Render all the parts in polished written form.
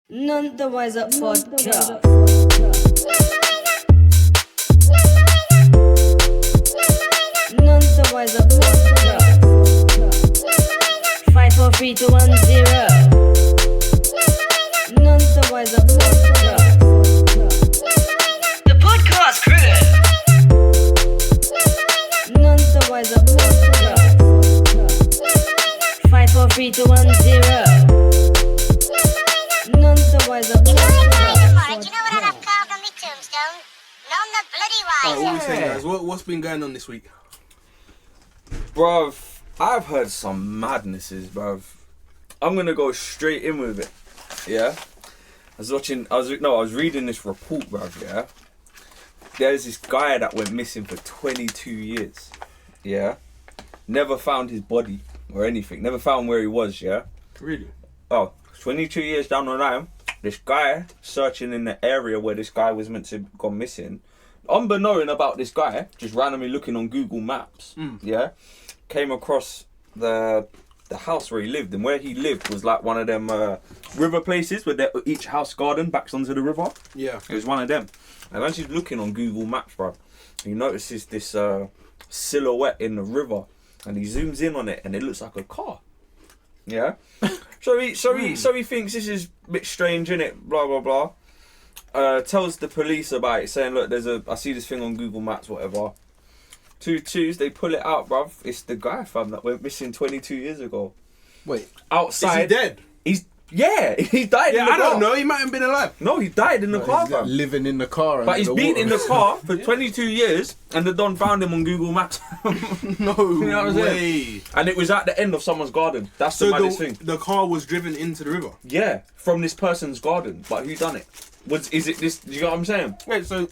None the wiser podcast. None the wiser podcast. 5 4 3 2 1 0. None the wiser podcast. The podcast crew. None the wiser podcast. 5 4 3 2 1 0. None the wiser podcast. Do you know what I'd have carved on my tombstone? None the bloody Alright, what we wiser. say, guys? What's been going on this week? Bruv, I've heard some madnesses, bruv. I'm gonna go straight in with it. Yeah? I was reading this report, bruv, yeah? There's this guy that went missing for 22 years. Yeah? Never found his body or anything. Never found where he was, yeah? Really? Oh, 22 years down the line, this guy searching in the area where this guy was meant to have gone missing, unbeknown about this guy, just randomly looking on Google Maps, yeah, came across the house where he lived, and where he lived was like one of them river places where each house garden backs onto the river. Yeah. It was one of them. And as he's looking on Google Maps, bro, he notices this silhouette in the river, and he zooms in on it, and it looks like a car. Yeah. So he thinks this is a bit strange, innit? Blah blah blah. Tells the police about it, saying, look, I see this thing on Google Maps, whatever. 2 2s, they pull it out, bruv. It's the guy, fam, that went missing 22 years ago. Wait. Outside. Is he dead? He died in the car. I don't know. He might have been alive. No, he died in the car, fam. Living in the car. But he's under been water. in the car for 22 years, and the Don found him on Google Maps. No know what I'm way. And it was at the end of someone's garden. That's the So maddest thing. the car was driven into the river. Yeah, from this person's garden. But who done it? Is it this? Do you know what I'm saying? Wait, so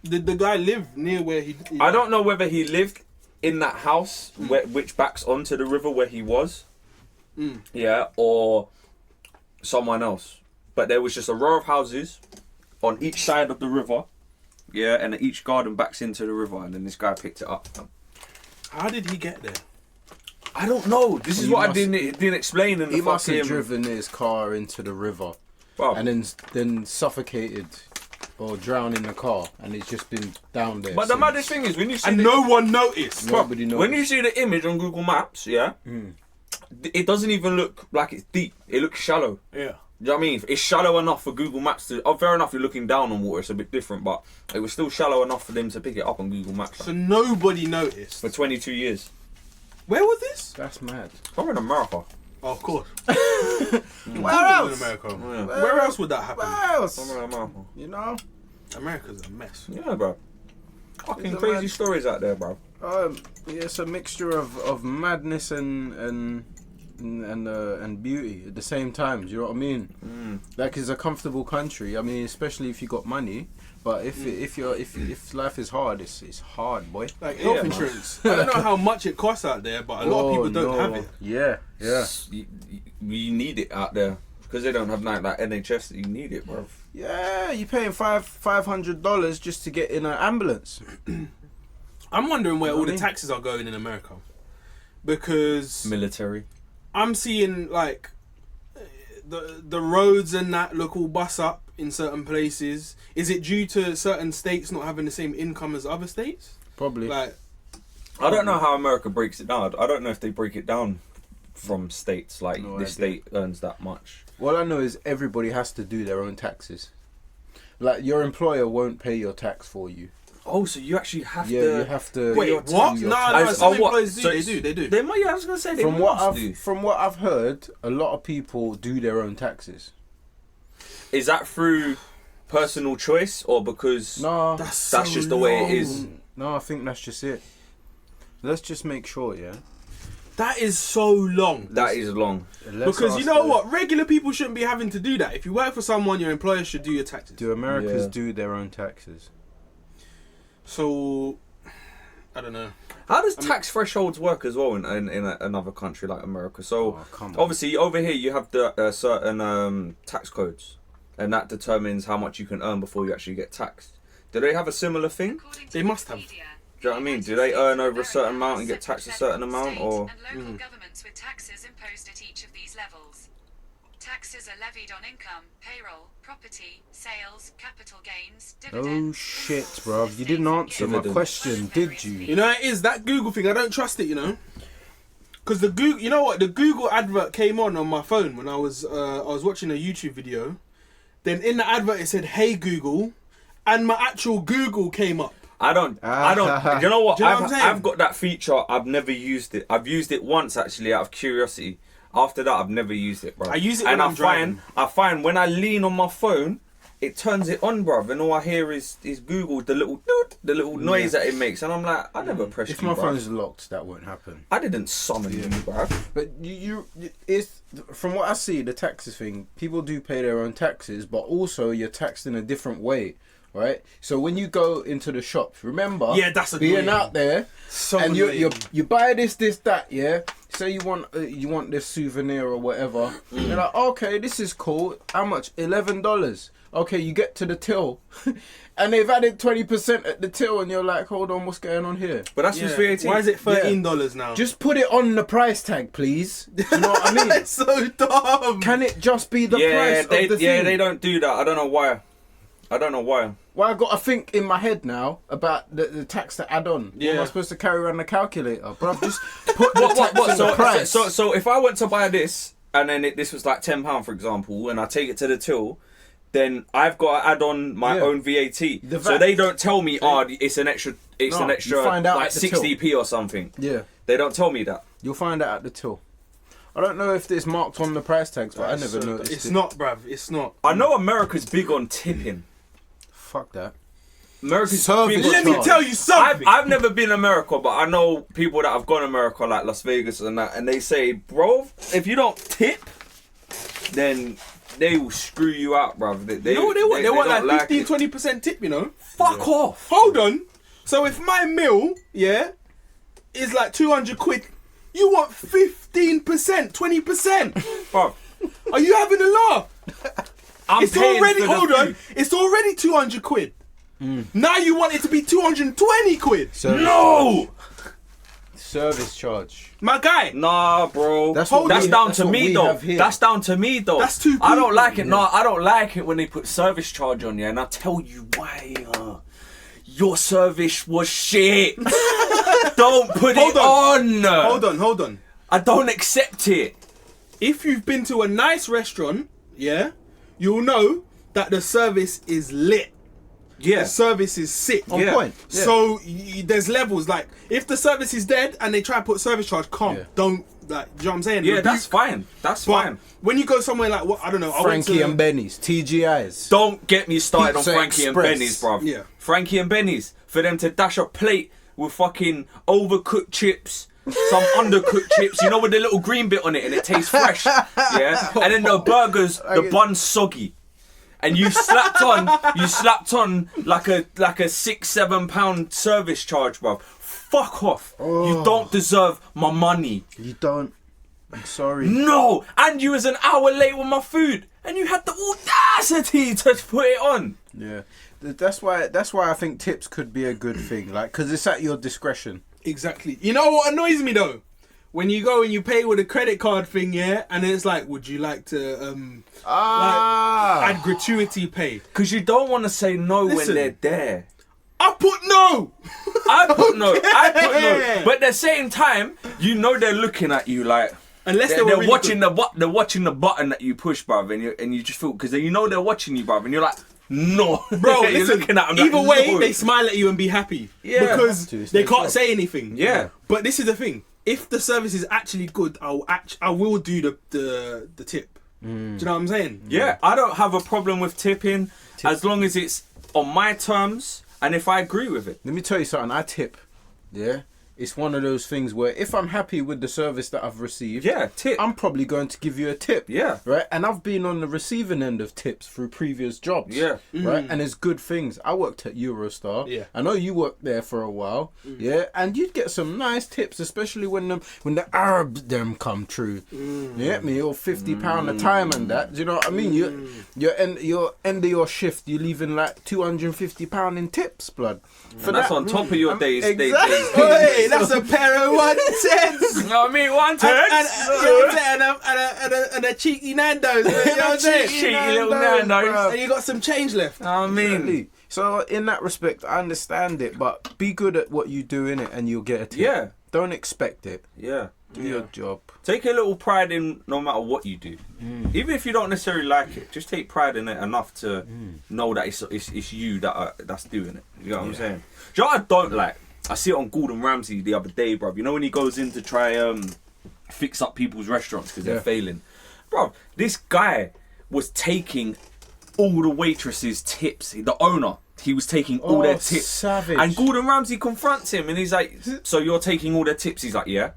did the guy live near where he I don't know whether he lived in that house which backs onto the river where he was. Yeah, or someone else. But there was just a row of houses on each side of the river. Yeah, and each garden backs into the river, and then this guy picked it up. How did he get there? I don't know. This is He what must- I didn't explain in the He must have fucking... driven his car into the river Well, and then suffocated or drowned in the car, and it's just been down there. but the since. maddest thing is when you see And no one noticed. Nobody knows. when you see the image on Google Maps, yeah, it doesn't even look like it's deep. It looks shallow. Yeah. Do you know what I mean? It's shallow enough for Google Maps to... Oh, fair enough, you're looking down on water, it's a bit different, but it was still shallow enough for them to pick it up on Google Maps. So nobody noticed. For 22 years. Where was this? That's mad. Somewhere in America. Oh, of course. Where In else? America. Yeah. Where else would that happen? Where else? Somewhere in America. You know? America's a mess. Yeah, bro. Fucking It's a crazy mad- stories out there, bro. Yeah, it's a mixture of madness and beauty at the same time. Do you know what I mean? Like, it's a comfortable country. I mean, especially if you got money. But if life is hard, it's hard, boy. Like health man. insurance. I don't know how much it costs out there, but a lot of people don't have it. Yeah. You need it out there. Because they don't have like NHS, you need it, bro. Yeah, you're paying $500 just to get in an ambulance. I'm wondering where all the Really? taxes are going in America. Because Military. I'm seeing like the roads and that look all bus up in certain places. Is it due to certain states not having the same income as other states? Probably. Like, I don't know how America breaks it down. I don't know if they break it down from states, like No this idea. state earns that much. All I know is everybody has to do their own taxes. Like, your employer won't pay your tax for you. Oh, so you actually have Yeah, to... you have to. wait, your what? tax- No, your tax. no, As- some oh, what? employers do. So They it's- do. They do. They might, yeah, I was going to say, they From what must do. From what I've heard, a lot of people do their own taxes. Is that through personal choice or because... No, That's just the way it is. no, I think that's just it. Let's just make sure, yeah. That is so long. That is long. Let's Because you ask know the- what? Regular people shouldn't be having to do that. If you work for someone, your employer should do your taxes. Do Americans Yeah. do their own taxes? So, I don't know. How does tax thresholds work as well in another country like America? So, Oh, come on. obviously, over here you have the certain tax codes, and that determines how much you can earn before you actually get taxed. Do they have a similar thing? They must have. Do you know what I mean? Do they earn over a certain amount and get taxed a certain amount, or... And local governments with taxes imposed at each of these levels. Taxes are levied on income, payroll, property, sales, capital gains, Oh dividends. shit, bruv. You didn't answer my Dividends. question, did you? You know, it is that Google thing. I don't trust it. You know, because the Google. You know what? The Google advert came on my phone when I was watching a YouTube video. Then in the advert it said, "Hey Google," and my actual Google came up. I don't. You know what? Do you know what I'm saying? I've got that feature. I've never used it. I've used it once actually, out of curiosity. After that, I've never used it, bro. I use it and when I'm driving. I find when I lean on my phone, it turns it on, bro. And all I hear is Google, the little doot, the little noise that it makes, and I'm like, I never pressed If you, my bruv. phone's locked, that won't happen. I didn't summon you, bro. But it's from what I see, the taxes thing. People do pay their own taxes, but also you're taxed in a different way, right? So when you go into the shops, remember, Yeah, that's being annoying. out there, So and annoying. you buy this, that, yeah. Say you want this souvenir or whatever. You're like, okay, this is cool. How much? $11. Okay, you get to the till, and they've added 20% at the till, and you're like, hold on, what's going on here? But that's Yeah. just VAT. Why is it $13 now? Just put it on the price tag, please. Do you know what I mean? That's so dumb. Can it just be the price they, of the thing? they don't do that. I don't know why. Well, I got to think in my head now about the tax to add on. Yeah. Am I supposed to carry around the calculator? Bro, just put the tax in the price. So if I went to buy this and then this was like £10, for example, and I take it to the till, then I've got to add on my own VAT. The So VAT. they don't tell me, it's an extra, No, you find out like at the till. 60p or something. Yeah, They don't tell me that. you'll find out at the till. I don't know if it's marked on the price tags, but I never noticed It's it. not, bruv. It's not. I know America's big on tipping. Fuck that. America's Service big on Let me charge. tell you something. I've never been to America, but I know people that have gone to America, like Las Vegas and that, and they say, bro, if you don't tip, then they will screw you out, bro. They, you know what they want? They want don't like 15, it. 20% tip, you know? Fuck off. Hold on. So if my meal, yeah, is like 200 quid, you want 15%, 20%. Bro, Are you having a laugh? I'm It's paying already, for the hold on, food. it's already 200 quid. Now you want it to be 220 quid. No! Service charge. My guy. Nah, bro. That's That's, what we- down that's to what me we though. have here. That's down to me though. That's two I don't people. like it. No, I don't like it when they put service charge on you, and I tell you why. Your service was shit. Don't put Hold it on. Hold on. I don't accept it. If you've been to a nice restaurant, yeah, you'll know that the service is lit. Yeah. The service is sick. On Yeah. point. Yeah. So there's levels. Like if the service is dead and they try to put service charge, Yeah. don't. Like, do you know what I'm saying? Yeah, Rebuke. that's fine. That's But fine. when you go somewhere like what I don't know, I went Frankie to, and Benny's, TGI's. Don't get me started Pizza on Frankie Express. and Benny's, bruv. Yeah. Frankie and Benny's, for them to dash a plate with fucking overcooked chips, some undercooked chips, you know, with the little green bit on it, and it tastes fresh. Yeah. And then the burgers, the bun's soggy. And you slapped on like a £6-7 service charge, bruv. Fuck off. You don't deserve my money. You don't. I'm sorry. No! And you was an hour late with my food. And you had the audacity to put it on. Yeah. That's why I think tips could be a good thing. Like, because it's at your discretion. Exactly. You know what annoys me though? When you go and you pay with a credit card thing, yeah, and then it's like, would you like to add gratuity pay? Because you don't want to say no when Listen. they're there. I put no. I put no. Yeah. But at the same time, you know they're looking at you like Unless they're really watching good. they're watching the button that you push, bruv, and you just feel because you know they're watching you, bruv, and you're like, no, Bro, you're listen, looking at them either like, way, no. they smile at you and be happy. Yeah. Because To they stay can't sharp. say anything. Yeah. But this is the thing. If the service is actually good, I will do the tip. Do you know what I'm saying? Yeah, I don't have a problem with tipping as long as it's on my terms and if I agree with it. Let me tell you something. I tip. Yeah. It's one of those things where if I'm happy with the service that I've received, Yeah, tip. I'm probably going to give you a tip. Yeah. Right? And I've been on the receiving end of tips through previous jobs. Yeah. Right? And it's good things. I worked at Eurostar. Yeah. I know you worked there for a while. Yeah. And you'd get some nice tips, especially when the Arabs them come through. You get me? Or £50 a time and that. Do you know what I mean? You're end of your shift, you're leaving like £250 in tips, blood. And that's on top of your days. Exactly. Hey, that's a pair of 110s. You know what I mean? 110. And a cheeky Nando's. You know what I'm saying? Cheeky little Nando's. And you got some change left. You know what I mean? Really. So in that respect, I understand it, but be good at what you do in it, and you'll get a tip. Yeah. Don't expect it. Yeah. Do your job. Take a little pride in no matter what you do. Even if you don't necessarily like it, just take pride in it enough to know that it's you that's doing it. You know what I'm saying? Do you know what I don't like? I see it on Gordon Ramsay the other day, bruv. You know when he goes in to try fix up people's restaurants because they're failing? Bruv, this guy was taking all the waitresses' tips. The owner, he was taking all their tips. Savage. And Gordon Ramsay confronts him and he's like, so you're taking all their tips? He's like, yeah.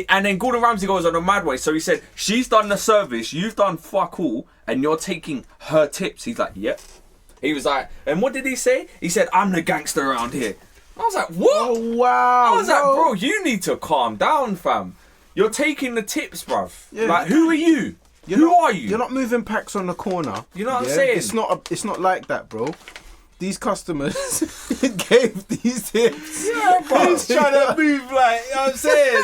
And then Gordon Ramsay goes on a mad way. So he said, she's done the service, you've done fuck all, and you're taking her tips. He's like, yep. He was like, and what did he say? He said, I'm the gangster around here. I was like, what? Oh, wow. I was like, bro, you need to calm down, fam. You're taking the tips, bruv. Yeah. Like, who are you? Who are you? You're not moving packs on the corner. You know what I'm saying? It's not like that, bro. These customers gave these tips. Yeah, bro. He's trying to move like, you know what I'm saying?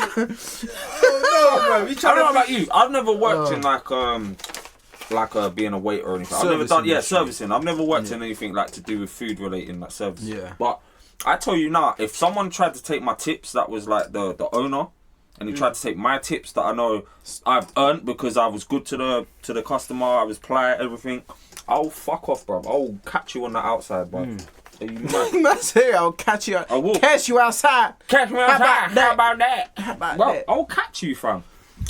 Oh no, bro. He's I trying don't know to about you. I've never worked in like being a waiter or anything. I've never done servicing. I've never worked in anything like to do with food relating like servicing. Yeah. But I tell you now, if someone tried to take my tips, that was like the owner, and he tried to take my tips that I know I've earned because I was good to the customer, I was polite, everything. I'll fuck off, bro. I'll catch you on the outside, bro. Are you mad? That's it. I'll catch you. I will. Catch you outside. Catch me outside. How about that? How about Bro, that? I'll catch you, fam.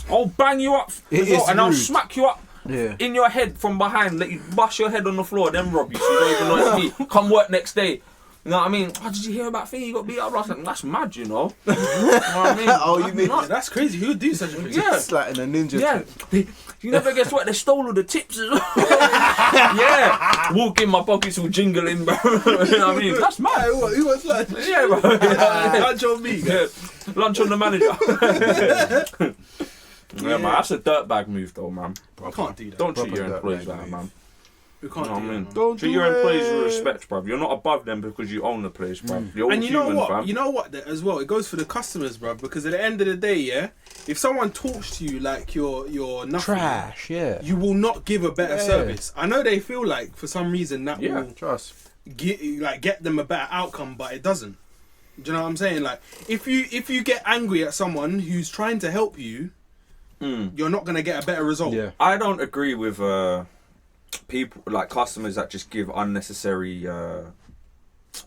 I'll bang you up It as well, is and I'll rude. smack you up in your head from behind, let you bust your head on the floor, then rob you so you don't even know it's me. Come work next day. You know what I mean? Oh, did you hear about thing? You got beat up last night. That's mad, you know. You know what I mean? Oh, you mean- Nuts. That's crazy. Who would do such a thing? Yeah. It's like in a ninja. Yeah. Tip. You never guess what? They stole all the tips as well. Yeah. Walk in, my pockets all jingling, bro. You know what I mean? That's mad. Who wants lunch? Yeah, bro. Lunch on me. Yeah. Lunch on the manager. Yeah, man. That's a dirtbag move, though, man. I can't do that. Don't treat Proper your employees dirtbag like that, move. man. We You can't know what I do mean? that. Don't Treat do your employees with it. respect, bruv. You're not above them because you own the place, bruv. You're all And you know human, what? fam. You know what? As well, it goes for the customers, bro. Because at the end of the day, yeah, if someone talks to you like you're nothing, Trash. Yeah. you will not give a better Yeah. service. I know they feel like for some reason that Yeah. will Trust. get them a better outcome, but it doesn't. Do you know what I'm saying? Like if you get angry at someone who's trying to help you, you're not gonna get a better result. Yeah. I don't agree with people, like customers that just give unnecessary,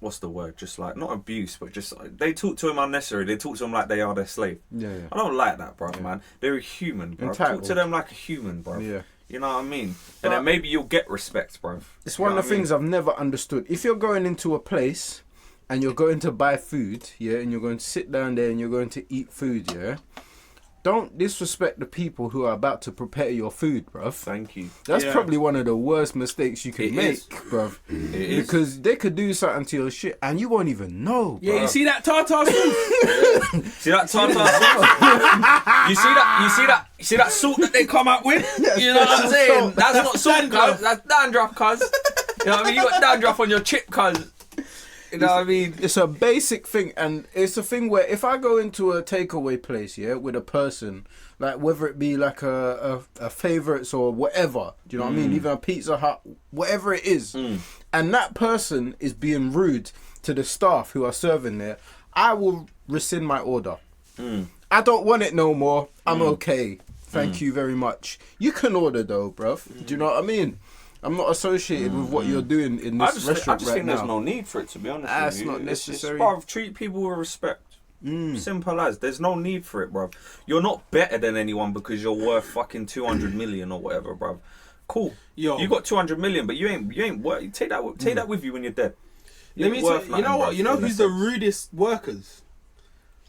what's the word? Just like, not abuse, but just, they talk to him unnecessary. They talk to him like they are their slave. Yeah. I don't like that, bruv, man. They're a human, bruv. Talk Entitled. to them like a human, bruv. Yeah. You know what I mean? And then maybe you'll get respect, bruv. It's You one know of the what I mean? things I've never understood. If you're going into a place and you're going to buy food, yeah, and you're going to sit down there and you're going to eat food, yeah, don't disrespect the people who are about to prepare your food, bruv. Thank you. That's Yeah. probably one of the worst mistakes you can It make, is. bruv. It is. Because they could do something to your shit and you won't even know, Yeah, you bruv. see that tartar sauce? See that tartar sauce? You see that salt that they come up with? You know what I'm saying? That's not salt, cuz. That's dandruff, cuz. You know what I mean? You got dandruff on your chip, cuz. You know what I mean? It's a basic thing, and it's a thing where if I go into a takeaway place, yeah, with a person, like whether it be like a favourites or whatever, do you know what I mean? Even a Pizza Hut, whatever it is, and that person is being rude to the staff who are serving there, I will rescind my order. I don't want it no more. I'm okay. Thank you very much. You can order though, bruv. Do you know what I mean? I'm not associated with what you're doing in I this just restaurant think right there's now. no need for it, to be honest That's with you. not It's necessary. bruv, treat people with respect. Simple as. There's no need for it, bruv. You're not better than anyone because you're worth fucking 200 million or whatever, bruv. Cool. Yo. You got 200 million, but you ain't worth. Take that with you when you're dead. Let me ain't tell worth you, you know nothing, what? bruv, You know in who's that the sense. rudest workers?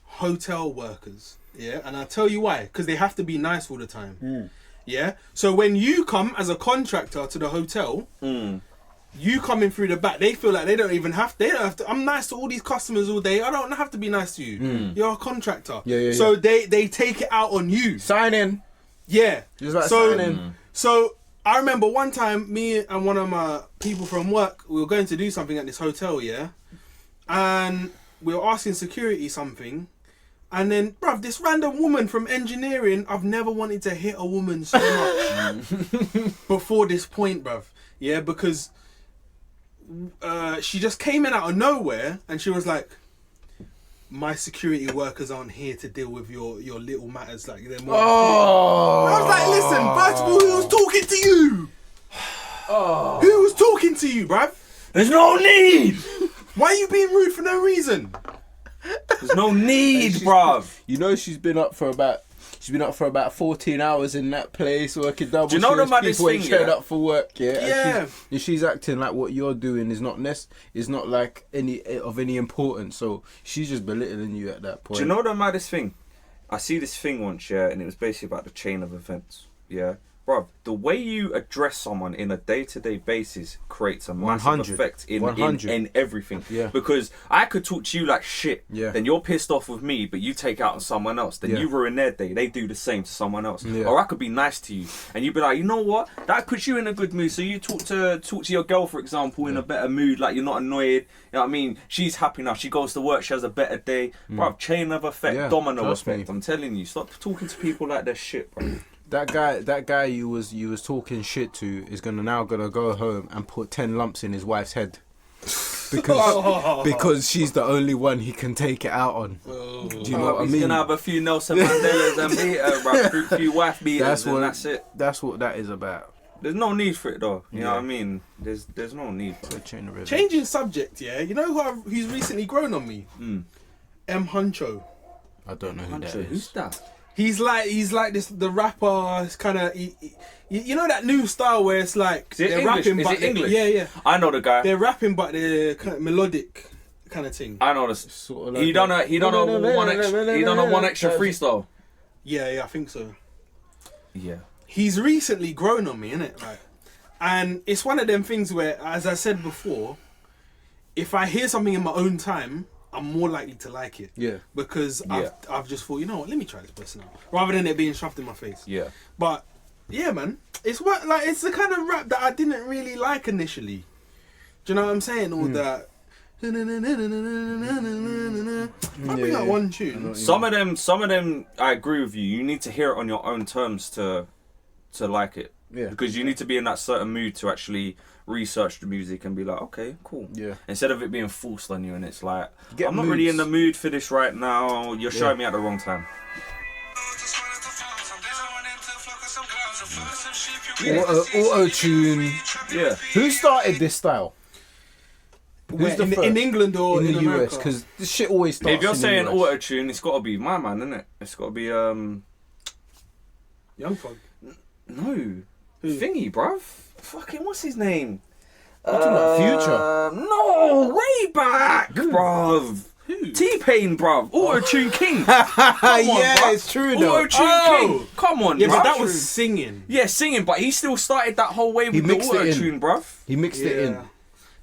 Hotel workers. Yeah, and I'll tell you why. Because they have to be nice all the time. Yeah. So when you come as a contractor to the hotel, you coming through the back, they feel like they don't have to. I'm nice to all these customers all day. I don't have to be nice to you. You're a contractor. Yeah. So they take it out on you. Sign in. Yeah. Just like So sign in. so I remember one time, me and one of my people from work, we were going to do something at this hotel, yeah, and we were asking security something, and then, bruv, this random woman from engineering, I've never wanted to hit a woman so much before this point, bruv. Yeah, because she just came in out of nowhere, and she was like, my security workers aren't here to deal with your little matters. Like, they're more. Oh. I was like, listen, first of all, who was talking to you? Oh. Who was talking to you, bruv? There's no need. Why are you being rude for no reason? There's no need, bruv. You know she's been up for about 14 hours in that place working double shifts. Do you know the maddest People ain't thing, showed yeah? up for work, yeah. Yeah. And she's acting like what you're doing is not like any importance. So she's just belittling you at that point. Do you know the maddest thing? I see this thing once, yeah, and it was basically about the chain of events, yeah. Bruv, the way you address someone in a day-to-day basis creates a massive 100. effect in everything. Yeah. Because I could talk to you like shit, Yeah. then you're pissed off with me, but you take out on someone else. Then Yeah. you ruin their day. They do the same to someone else. Yeah. Or I could be nice to you, and you'd be like, you know what? That puts you in a good mood. So you talk to your girl, for example, in a better mood. Like, you're not annoyed. You know what I mean? She's happy now. She goes to work. She has a better day. Bruv, chain of effect, Yeah, domino trust effect. me. I'm telling you, stop talking to people like they're shit, bro. That guy you was talking shit to is gonna go home and put 10 lumps in his wife's head because she's the only one he can take it out on. Do you know what I He's mean? gonna have a few Nelson Mandelas and beat her, bro. A few wife beaters, and that's it. That's what that is about. There's no need for it though. You know Yeah. what I mean? There's no need. Bro. Chain of events. Changing subject, yeah. You know who's recently grown on me? M Huncho. I don't know who that Who's is. that? He's like the rapper. It's kind of you know that new style where it's like Is it they're English? rapping, Is but it English? yeah. I know the guy. They're rapping, but they're kind of melodic kind of thing. I know this. Sort of like He done a one extra freestyle. Yeah, I think so. Yeah. He's recently grown on me, innit? Like, and it's one of them things where, as I said before, if I hear something in my own time, I'm more likely to like it. Yeah. Because Yeah. I've just thought, you know what, let me try this person out. Rather than it being shoved in my face. Yeah. But yeah, man, it's it's the kind of rap that I didn't really like initially. Do you know what I'm saying? All that. I think that one tune. Some of them, I agree with you. You need to hear it on your own terms to like it. Yeah. Because you need to be in that certain mood to actually research the music and be like, okay, cool. Yeah. Instead of it being forced on you and it's like, Get I'm not really in moods. the mood for this right now. You're showing me at the wrong time. Auto tune. Yeah. Who started this style? Where, the in, first? in England or In the America? US? Because this shit always starts. If you're in the saying US. auto tune, it's got to be my man, isn't it? It's got to be Young Thug. no, thingy, bruv. Fucking what's his name? What, talking about Future? No, way back, bruv. Who? T-Pain, bruv. Auto-tune king. Come on, Yeah, bruv. it's true though. Auto-tune Oh. king. Come on, Yeah, bruv. but that was singing. Yeah, singing, but he still started that whole way with the mixed it in. auto-tune, bruv. He mixed it in.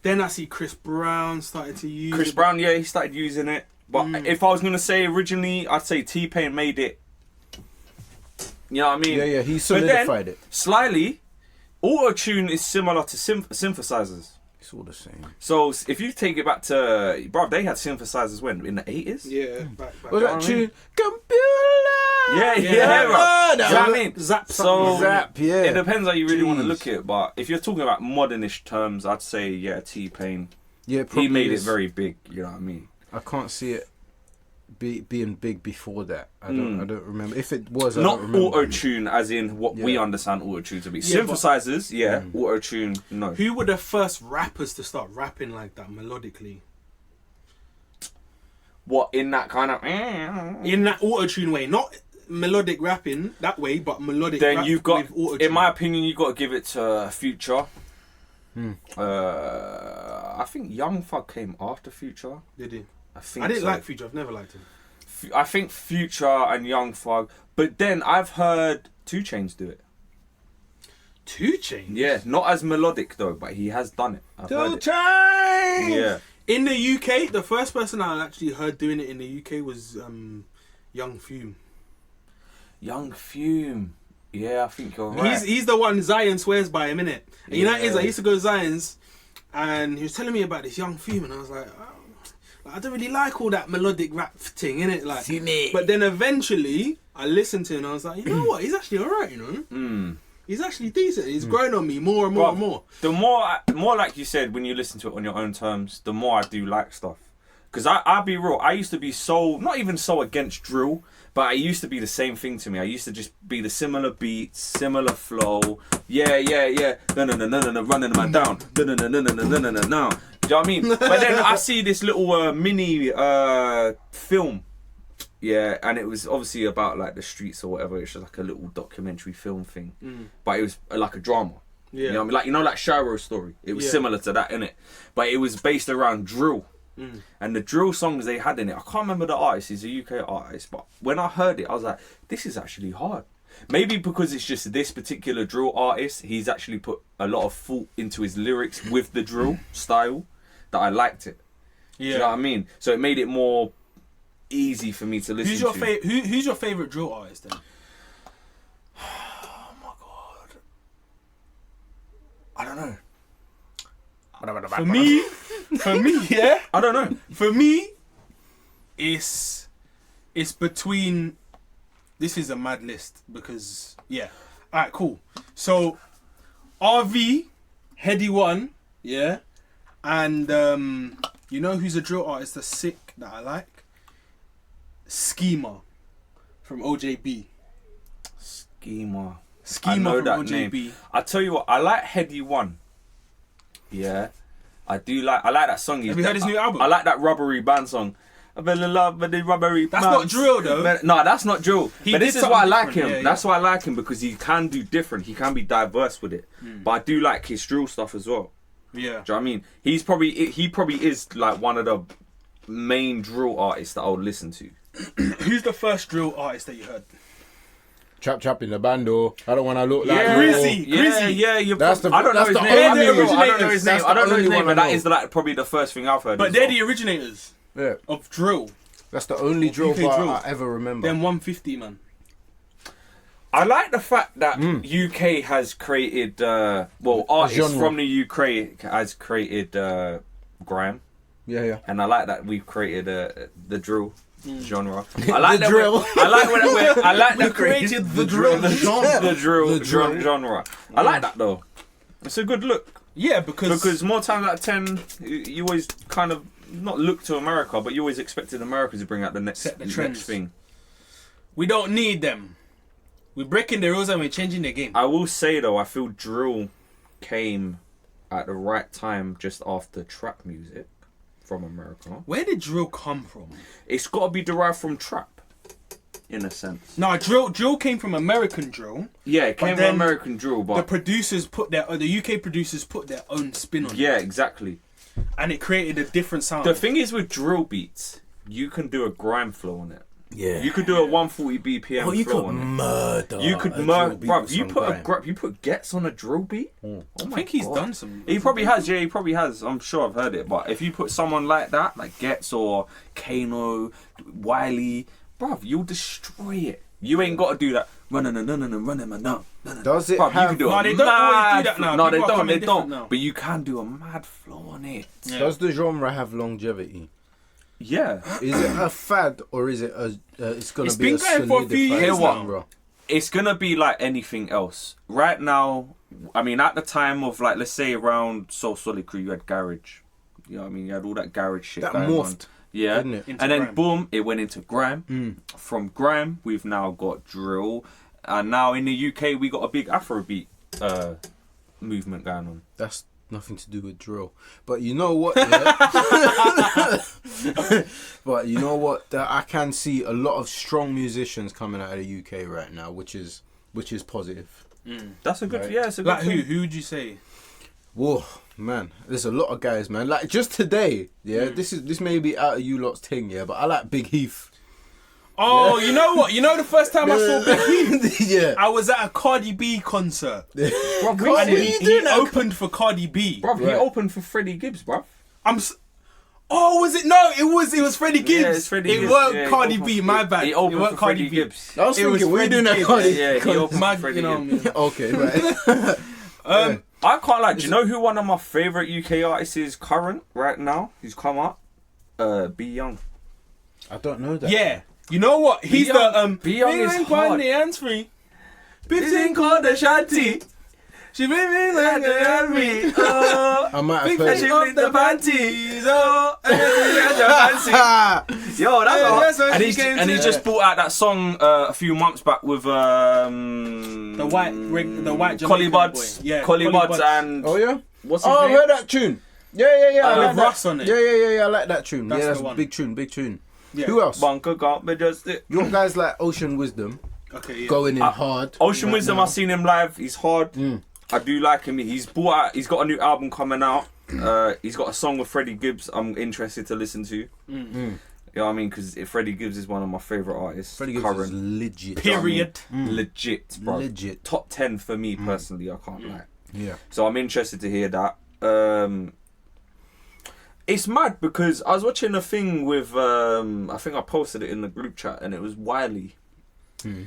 Then I see Chris Brown started to use Chris it. Brown, yeah, he started using it. But if I was going to say originally, I'd say T-Pain made it. You know what I mean? Yeah, he But then, solidified it. slightly, auto-tune is similar to synthesizers. It's all the same. So if you take it back to, bruv, they had synthesizers when? In the 80s? Yeah, back. Was that I tune? mean- Computer. Yeah, Yeah, bro. that Do you know what I was- mean? Zap So, something. Zap, yeah. It depends how you really want to Jeez. look at it, but if you're talking about modernish terms, I'd say, yeah, T-Pain. Yeah, He probably made is. it very big, you know what I mean? I can't see it being big before that. I don't remember. If it was, I Not don't remember. auto-tune as in what we Yeah. understand auto-tune to be. Yeah, but- Synthesizers, yeah. Auto-tune, no. Who were the first rappers to start rapping like that melodically? What, in that kind of... In that auto-tune way, not melodic rapping that way, but melodic Then rap you've got, with auto-tune. in my opinion, you've got to give it to Future. Hmm. I think Young Thug came after Future. Did he? I think I didn't so. like Future. I've never liked him. I think Future and Young Thug, but then I've heard 2 Chainz do it. 2 Chainz. Yeah, not as melodic though, but he has done it. I've heard it. Chainz. Yeah. In the UK, the first person I actually heard doing it in the UK was Young Fume. Young Fume. Yeah, I think you're right. He's the one Zion swears by him, innit? And you know what it is? I Yeah. used to go to Zion's, and he was telling me about this Young Fume, and I was like, oh. I don't really like all that melodic rap thing, innit? Like, See me. but then eventually I listened to him and I was like, you know what? He's actually alright, you know. He's actually decent. He's grown on me more and more and more. The more like you said, when you listen to it on your own terms, the more I do like stuff. Because I'll be real, I used to be not even so against drill, but it used to be the same thing to me. I used to just be the similar beats, similar flow. Yeah. No, running man down. No. Do you know what I mean? But then I see this little mini film. Yeah, and it was obviously about like the streets or whatever. It's just like a little documentary film thing, but it was like a drama. Yeah, you know what I mean? Like Shiro's story. It was similar to that, innit? But it was based around drill, and the drill songs they had in it. I can't remember the artist. He's a UK artist, but when I heard it, I was like, this is actually hard. Maybe because it's just this particular drill artist, he's actually put a lot of thought into his lyrics with the drill style that I liked it. Yeah, Do you know what I mean? So it made it more easy for me to listen Who's your to. Who's your favorite drill artist then? Oh my god, I don't know. For me, yeah. I don't know. For me, it's between. This is a mad list because Alright, cool. So, RV, Heady One, yeah, and you know who's a drill artist that's sick that I like? Schema from OJB. Schema Schema I know from that OJB. name. I tell you what, I like Heady One. Yeah, I like that song. Have you heard his new album? I like that Rubbery Band song. I fell in love with the rubbery. That's not drill though. No, that's not drill. He but did this is why I something like him. different, yeah, That's why I like him, because he can do different. He can be diverse with it. But I do like his drill stuff as well. Yeah. Do you know what I mean? He probably is like one of the main drill artists that I would listen to. Who's the first drill artist that you heard? Chap in the bando. I don't want to look like Grizzy. That's the- I don't know that's his the name. only I don't know originators. his name. That's I don't the know his only name, one but I that know. is like probably the first thing I've heard. But as they're well. the originators Yeah, of drill. that's the only drill UK bar drill. I ever remember. Them 150 man. I like the fact that UK has created, artists genre. from the UK has created grime, Yeah. and I like that we've created the drill genre. I like The that drill. I like when I like that created the drill genre. the drill The drill. genre. I like that though. It's a good look, Yeah, because more times out of 10, you always kind of not look to America, but you always expected America to bring out the next Set the next trends. thing. we don't need them. We're breaking the rules and we're changing the game. I will say though, I feel drill came at the right time just after trap music from America. Where did drill come from? It's got to be derived from trap, in a sense. No, drill came from American drill. Yeah, it came But from then American drill, The but producers the UK producers put their own spin on it. yeah, exactly. And it created a different sound. The thing is with drill beats, you can do a grime flow on it. Yeah. You could do a 140 BPM Oh, you flow could on it. murder. You could a murder, drill beat bro. with You some put grime. you put gets on a drill beat. Oh I my think he's God. done some. He probably has, yeah, he probably has. I'm sure I've heard it. But if you put someone like that, like Getz or Kano, Wiley, bruv, you'll destroy it. You ain't got to do that. Running, no. Does it Bruv, you have? can do No, a they don't always do that mad now. No, they People are don't. coming They different don't. now. But you can do a mad flow on it. Yeah. Does the genre have longevity? Yeah. Is it a fad or is it it's gonna It's be been a going for a few solidified years now. genre? It's gonna be like anything else. Right now, I mean, at the time of like, let's say around Soul Solid Crew, you had garage. You know what I mean? You had all that garage shit That going morphed, on. Yeah. didn't it? Into And then grime. boom, it went into grime. From grime, we've now got drill. And now in the UK, we got a big Afrobeat movement going on. That's nothing to do with drill. But you know what? Yeah? But you know what? That I can see a lot of strong musicians coming out of the UK right now, which is positive. That's a good, Right. yeah, it's a good Like thing. who would you say? Whoa, man, there's a lot of guys, man. Like just today, yeah. This may be out of you lot's thing, yeah. But I like Big Heath. Oh, you know what? You know the first time I saw Big Heath, Yeah. I was at a Cardi B concert. Bruv, And we- he opened for Cardi B. bruv, he Right. opened for Freddie Gibbs, bruv. Oh, was it? No, it was Freddie Gibbs. Yeah, it's Freddie it Gibbs. weren't Yeah, he Cardi opened B. for- My bad. He It opened weren't for Cardi Freddie B. Gibbs. I was It was thinking, what are you doing Freddie at Gibbs. Cardi? Yeah, he opened for Mad, Freddie you know. Gibbs. Okay, right. I can't lie. Do you know who one of my favourite UK artists is current right now? Who's come up? Be Young. I don't know that. Yeah. You know what? He's Young- the Be Young is hard. the hands free. Bitch called the shanty. She made me like a handy. Oh, I might have big heard fish it. off the panties. Oh, Yo, that's Yeah, hard. that's what And she he's, came and to. he just brought out that song a few months back with the white Collie Jamaican Buds. boy. Yeah, Collie Buds and Oh yeah. what's his Oh, I've name? heard that tune. Yeah. I like with that. Russ on it. Yeah. I like that tune. That's That's the one. big tune. Yeah. Who else? Bunker got me just it. Your guys like Ocean Wisdom Okay, yeah. going in hard. Ocean right Wisdom, now. I've seen him live. He's hard. I do like him. He's got a new album coming out. He's got a song with Freddie Gibbs. I'm interested to listen to. You know what I mean? Because Freddie Gibbs is one of my favorite artists. Freddie Gibbs is legit. Period. Legit, bro. Legit. Top 10 for me personally. I can't lie. Yeah. So I'm interested to hear that. It's mad because I was watching a thing with I think I posted it in the group chat, and it was Wiley.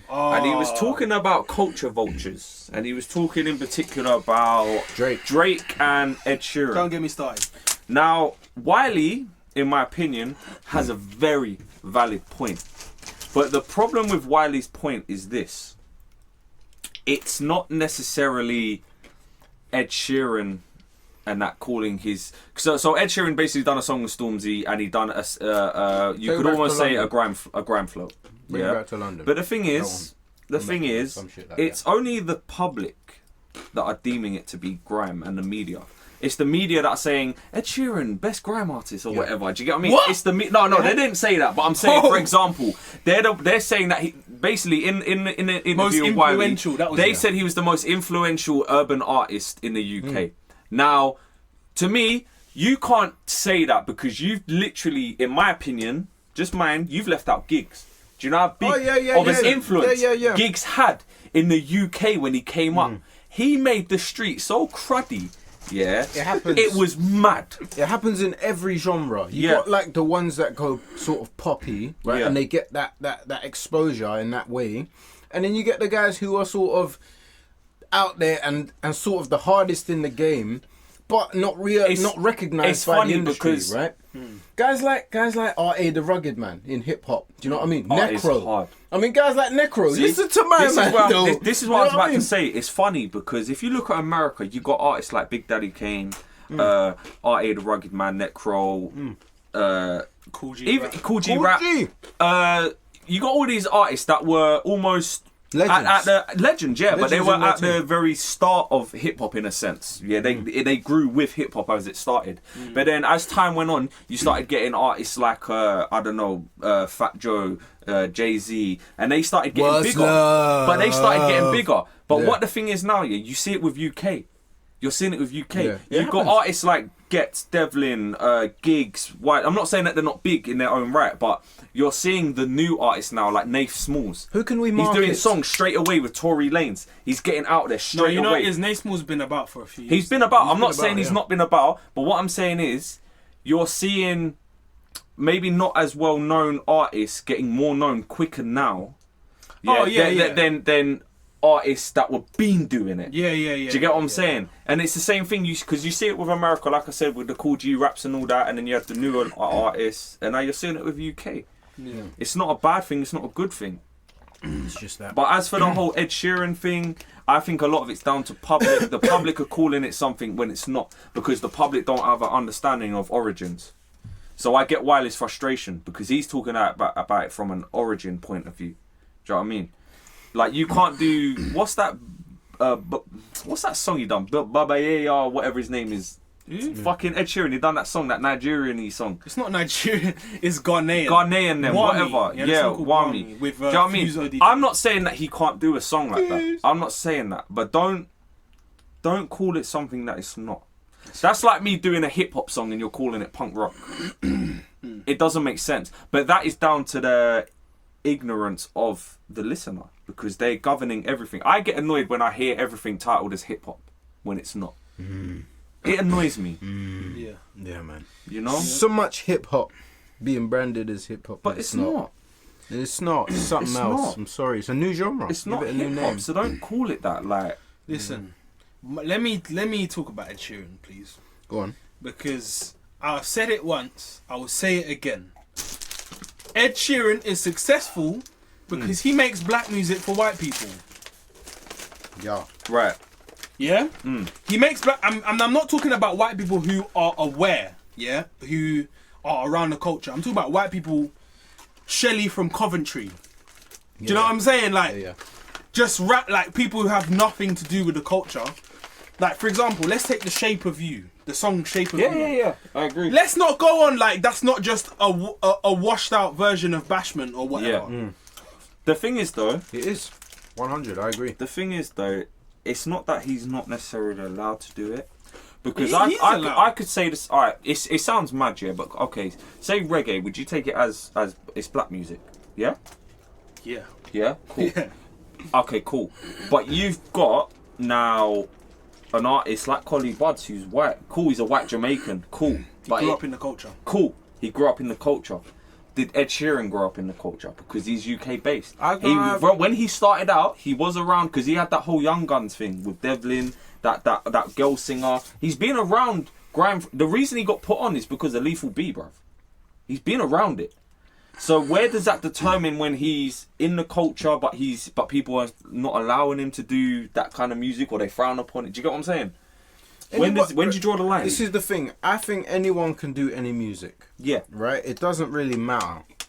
Oh. And he was talking about culture vultures, and he was talking in particular about Drake and Ed Sheeran. Don't get me started. Now, Wiley, in my opinion, has a very valid point. But the problem with Wiley's point is this. It's not necessarily Ed Sheeran and that calling his... So Ed Sheeran basically done a song with Stormzy, and he done a... you could back almost to say London. a gram flow. Bring it back to London. But the thing is, Some shit like it's only the public that are deeming it to be grime, and the media. It's the media that are saying Ed Sheeran, best grime artist or whatever. Do you get what I mean? What? It's the no, they didn't say that. But I'm saying, for example, they're saying that he basically in the interview Most with Wiley, influential, that was they it. said he was the most influential urban artist in the UK. Now, to me, you can't say that because you've literally, in my opinion, just mine, you've left out gigs. Do you know how big of his influence Giggs had in the UK when he came up? He made the street so cruddy. Yeah, It happens. It was mad. It happens in every genre. You Yeah. got like the ones that go sort of poppy, right? Yeah. And they get that exposure in that way. And then you get the guys who are sort of out there and sort of the hardest in the game, but not recognized it's by funny the industry, because- right? Guys like R.A. the Rugged Man in hip hop. Do you know what I mean? It's Necro. hard. I mean, guys like Necro. See, Listen to my man. This is what I was about to say. It's funny because if you look at America, you got artists like Big Daddy Kane, R.A. the Rugged Man, Necro, Cool G. even rap. Cool G Rap. You got all these artists that were almost Legends. at the legend, yeah, but they Legends were in their at the very start of hip hop in a sense. Yeah, they grew with hip hop as it started. But then as time went on, you started getting artists like I don't know, Fat Joe, Jay-Z, and they started getting What's bigger. love? But they started getting bigger. But Yeah. what the thing is now, yeah, you see it with UK. You're seeing it with UK. Yeah. You've got artists like Getz, Devlin, Giggs, White. I'm not saying that they're not big in their own right, but you're seeing the new artists now, like Nath Smalls. Who can we He's market? doing songs straight away with Tory Lanez. He's getting out there No, straight you know away. what is Nate Small's been about for a few years. He's been about. I'm been not about, saying he's yeah. not been about, but what I'm saying is, you're seeing maybe not as well known artists getting more known quicker now. Oh, yeah. Than artists that were been doing it. Yeah. Do you get what I'm saying? And it's the same thing, because you see it with America, like I said, with the Cool G raps and all that, and then you have the newer artists, and now you're seeing it with UK. Yeah. It's not a bad thing, it's not a good thing. It's just that. But as for the whole Ed Sheeran thing, I think a lot of it's down to public. The public are calling it something when it's not, because the public don't have an understanding of origins. So I get Wiley's frustration, because he's talking about it from an origin point of view. Do you know what I mean? Like, you can't do... What's that song he done? Baba Yaya, whatever his name is. Fucking Ed Sheeran, he done that song, that Nigerian-y song. It's not Nigerian. It's Ghanaian. Ghanaian then, Wami. whatever. He had a Yeah, song called Wami. With, Do you know what I mean? Fuso DJ. I'm not saying that he can't do a song like that. I'm not saying that. But don't call it something that it's not. That's like me doing a hip-hop song and you're calling it punk rock. It doesn't make sense. But that is down to the ignorance of the listener, because they're governing everything. I get annoyed when I hear everything titled as hip-hop when it's not. It annoys me. Yeah. Yeah, man. You know? So much hip hop being branded as hip hop, But it's not. It's not. It's something It's else. not. I'm sorry. It's a new genre. It's Give not it a new hip-hop, name. so don't call it that. Like, Listen, let me talk about Ed Sheeran, please, Go on. because I've said it once. I will say it again. Ed Sheeran is successful because he makes black music for white people. Yeah. Right. Yeah? He makes black... I'm not talking about white people who are aware, yeah? Who are around the culture. I'm talking about white people... Shelley from Coventry. Do you know what I'm saying? Like, just rap like people who have nothing to do with the culture. Like, for example, let's take The Shape of You. The song Shape of You. Yeah. I agree. Let's not go on like that's not just a washed out version of Bashment or whatever. Yeah. The thing is, though... It is. 100, I agree. The thing is, though, it's not that he's not necessarily allowed to do it. Because He is allowed. I could say this. Alright, it sounds mad, yeah, but okay. Say reggae, would you take it as it's black music? Yeah? Yeah. Yeah? Cool. Yeah. Okay, cool. But you've got now an artist like Collie Buddz who's white. Cool, he's a white Jamaican. Cool. He grew up in the culture. Cool. He grew up in the culture. Did Ed Sheeran grow up in the culture? Because he's UK based. When he started out, he was around because he had that whole Young Guns thing with Devlin, that girl singer. He's been around grime. The reason he got put on is because of Lethal B, bruv. He's been around it. So where does that determine when he's in the culture, but people are not allowing him to do that kind of music, or they frown upon it? Do you get what I'm saying? When do you draw the line? This is the thing. I think anyone can do any music. Yeah. Right? It doesn't really matter. It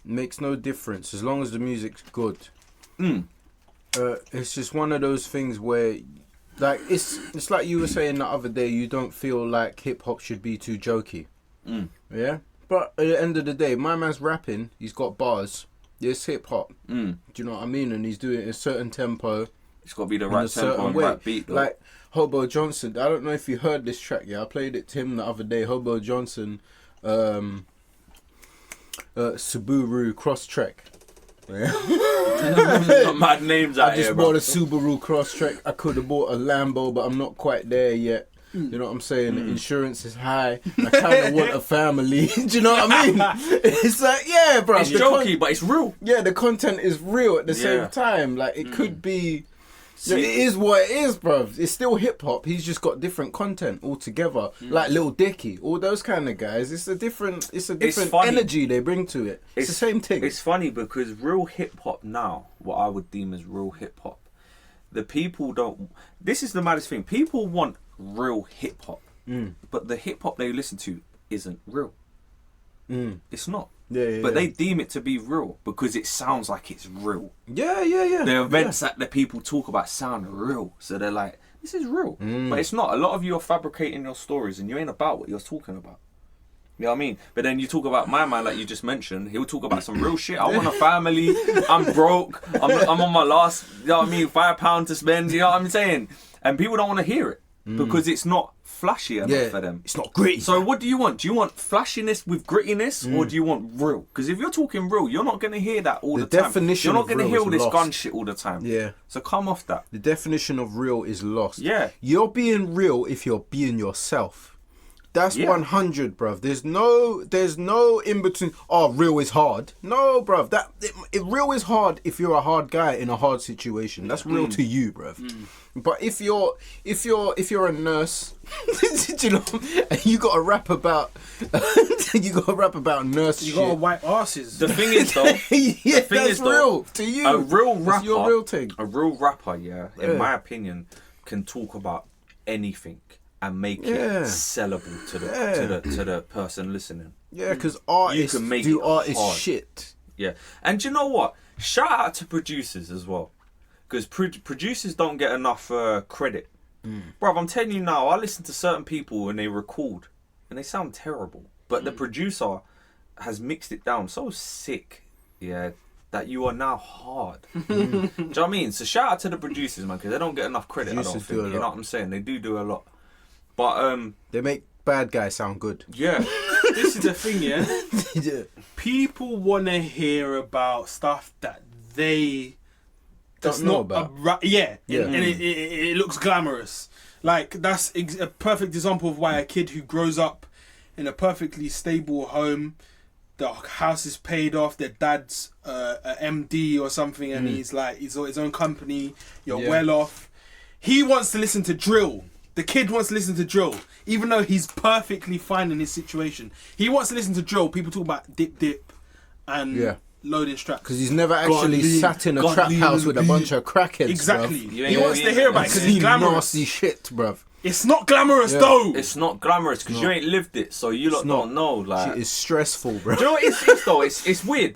makes no difference as long as the music's good. It's just one of those things where, like, it's like you were saying the other day. You don't feel like hip hop should be too jokey. Yeah. But at the end of the day, my man's rapping. He's got bars. It's hip hop. Do you know what I mean? And he's doing it in a certain tempo. It's got to be the right tempo and right beat, though. Like Hobo Johnson. I don't know if you heard this track. Yeah, I played it to him the other day. Hobo Johnson, Subaru Crosstrek. Yeah. Got mad names out I just here, bought bro. a Subaru Crosstrek. I could have bought a Lambo, but I'm not quite there yet. You know what I'm saying? The insurance is high. I kind of want a family. Do you know what I mean? It's like, yeah, bro. It's jokey, but it's real. Yeah, the content is real at the same time. Like, it could be... Yeah, it is what it is, bro. It's still hip hop. He's just got different content altogether. Like Lil Dicky, all those kind of guys. It's a different funny. energy they bring to it. It's the same thing. It's funny because real hip hop now, what I would deem as real hip hop, the people don't. This is the maddest thing. People want real hip hop, but the hip hop they listen to isn't real. It's not. But they deem it to be real because it sounds like it's real. Yeah. The events that the people talk about sound real, so they're like, this is real. But it's not. A lot of you are fabricating your stories and you ain't about what you're talking about. You know what I mean? But then you talk about my man, like you just mentioned, he'll talk about some real shit. I want a family, I'm broke, I'm on my last, you know what I mean, £5 to spend, you know what I'm saying? And people don't want to hear it because it's not flashy enough for them. It's not gritty. So what do you want? Do you want flashiness with grittiness, or do you want real? Because if you're talking real, you're not going to hear that all the time. Definition You're not of going to real hear all is this lost. gun shit all the time. Yeah. So come off that. The definition of real is lost. Yeah. You're being real if you're being yourself. That's 100, bruv. There's no in between. Oh, real is hard. No, bruv. Real is hard if you're a hard guy in a hard situation. That's real to you, bruv. But if you're a nurse, you know, and you got to rap about nurse. You shit. gotta wipe asses. The thing is though, Yeah, the thing that's is though, real to you. a real That's rapper, your real thing. a real rapper, in my opinion, can talk about anything and make it sellable to the person listening. Yeah, because artists can make do it artist hard. shit. Yeah, and you know what? Shout out to producers as well, because producers don't get enough credit. Bruv, I'm telling you now, I listen to certain people and they record and they sound terrible, but the producer has mixed it down so sick, that you are now hard. Do you know what I mean? So shout out to the producers, man, because they don't get enough credit. I don't Producers think. do a You know lot. what I'm saying? They do a lot. But They make bad guys sound good. yeah, This is the thing, yeah. Yeah. People want to hear about stuff that they Don't know about. Yeah. Yeah. And it looks glamorous. Like, that's a perfect example of why a kid who grows up in a perfectly stable home, the house is paid off, their dad's a MD or something, and he's got his own company, you're well off. He wants to listen to drill. The kid wants to listen to drill, even though he's perfectly fine in his situation. He wants to listen to drill. People talk about dip, and loading straps. Because he's never actually sat in a trap house with a bunch of crackheads. Exactly. Bruv. He wants to hear about it because he's glamorous. Nasty shit, bruv. It's not glamorous though. It's not glamorous because you ain't lived it, so you lot don't know. Like, Shit is stressful, bro. do you know what it is though? It's weird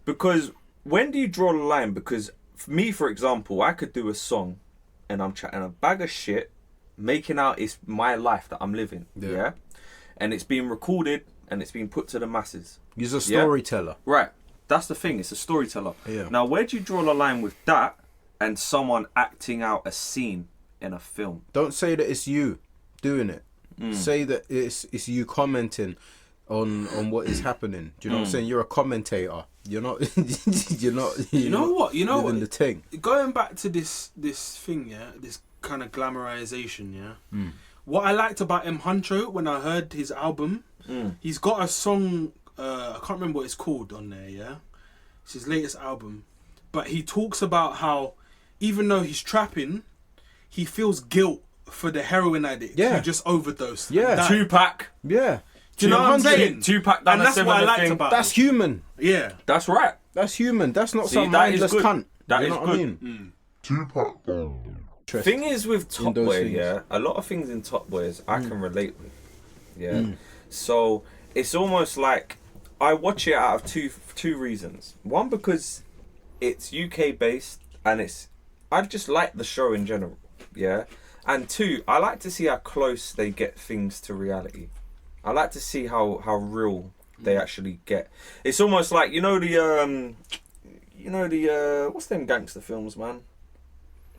because when do you draw the line? Because for me, for example, I could do a song and I'm chatting a bag of shit, making out it's my life that I'm living, yeah? And it's being recorded and it's being put to the masses. He's a storyteller. Right, that's the thing, it's a storyteller. Yeah. Now, where do you draw the line with that and someone acting out a scene in a film? Don't say that it's you doing it. Say that it's you commenting on what is happening. Do you know what I'm saying? You're a commentator. You're not. You know what? You know what? The thing. Going back to this thing, yeah, this kind of glamorization, yeah. What I liked about M Huncho when I heard his album, he's got a song. I can't remember what it's called on there. Yeah, it's his latest album, but he talks about how even though he's trapping, he feels guilt for the heroin addict who just overdosed. Yeah. Tupac. Yeah. Do you know what I'm saying? Tupac done And a that's what I similar liked thing. about That's it. human. Yeah. That's right. That's human. That's not See, some that is mindless good. cunt. That you is know what good. I mean? Thing is with Top In those Boy, things. yeah, a lot of things in Top Boys I can relate with. Yeah. So it's almost like I watch it out of two reasons. One, because it's UK based and I just like the show in general. Yeah. And two, I like to see how close they get things to reality. I like to see how real they actually get. It's almost like the what's them gangster films, man?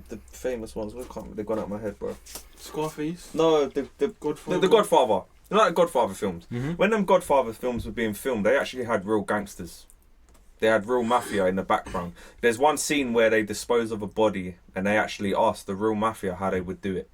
The famous ones. They've gone out of my head, bro. Scarface. No, the Godfather. The Godfather. You know, like Godfather films. When them Godfather films were being filmed, they actually had real gangsters. They had real mafia in the background. There's one scene where they dispose of a body and they actually asked the real mafia how they would do it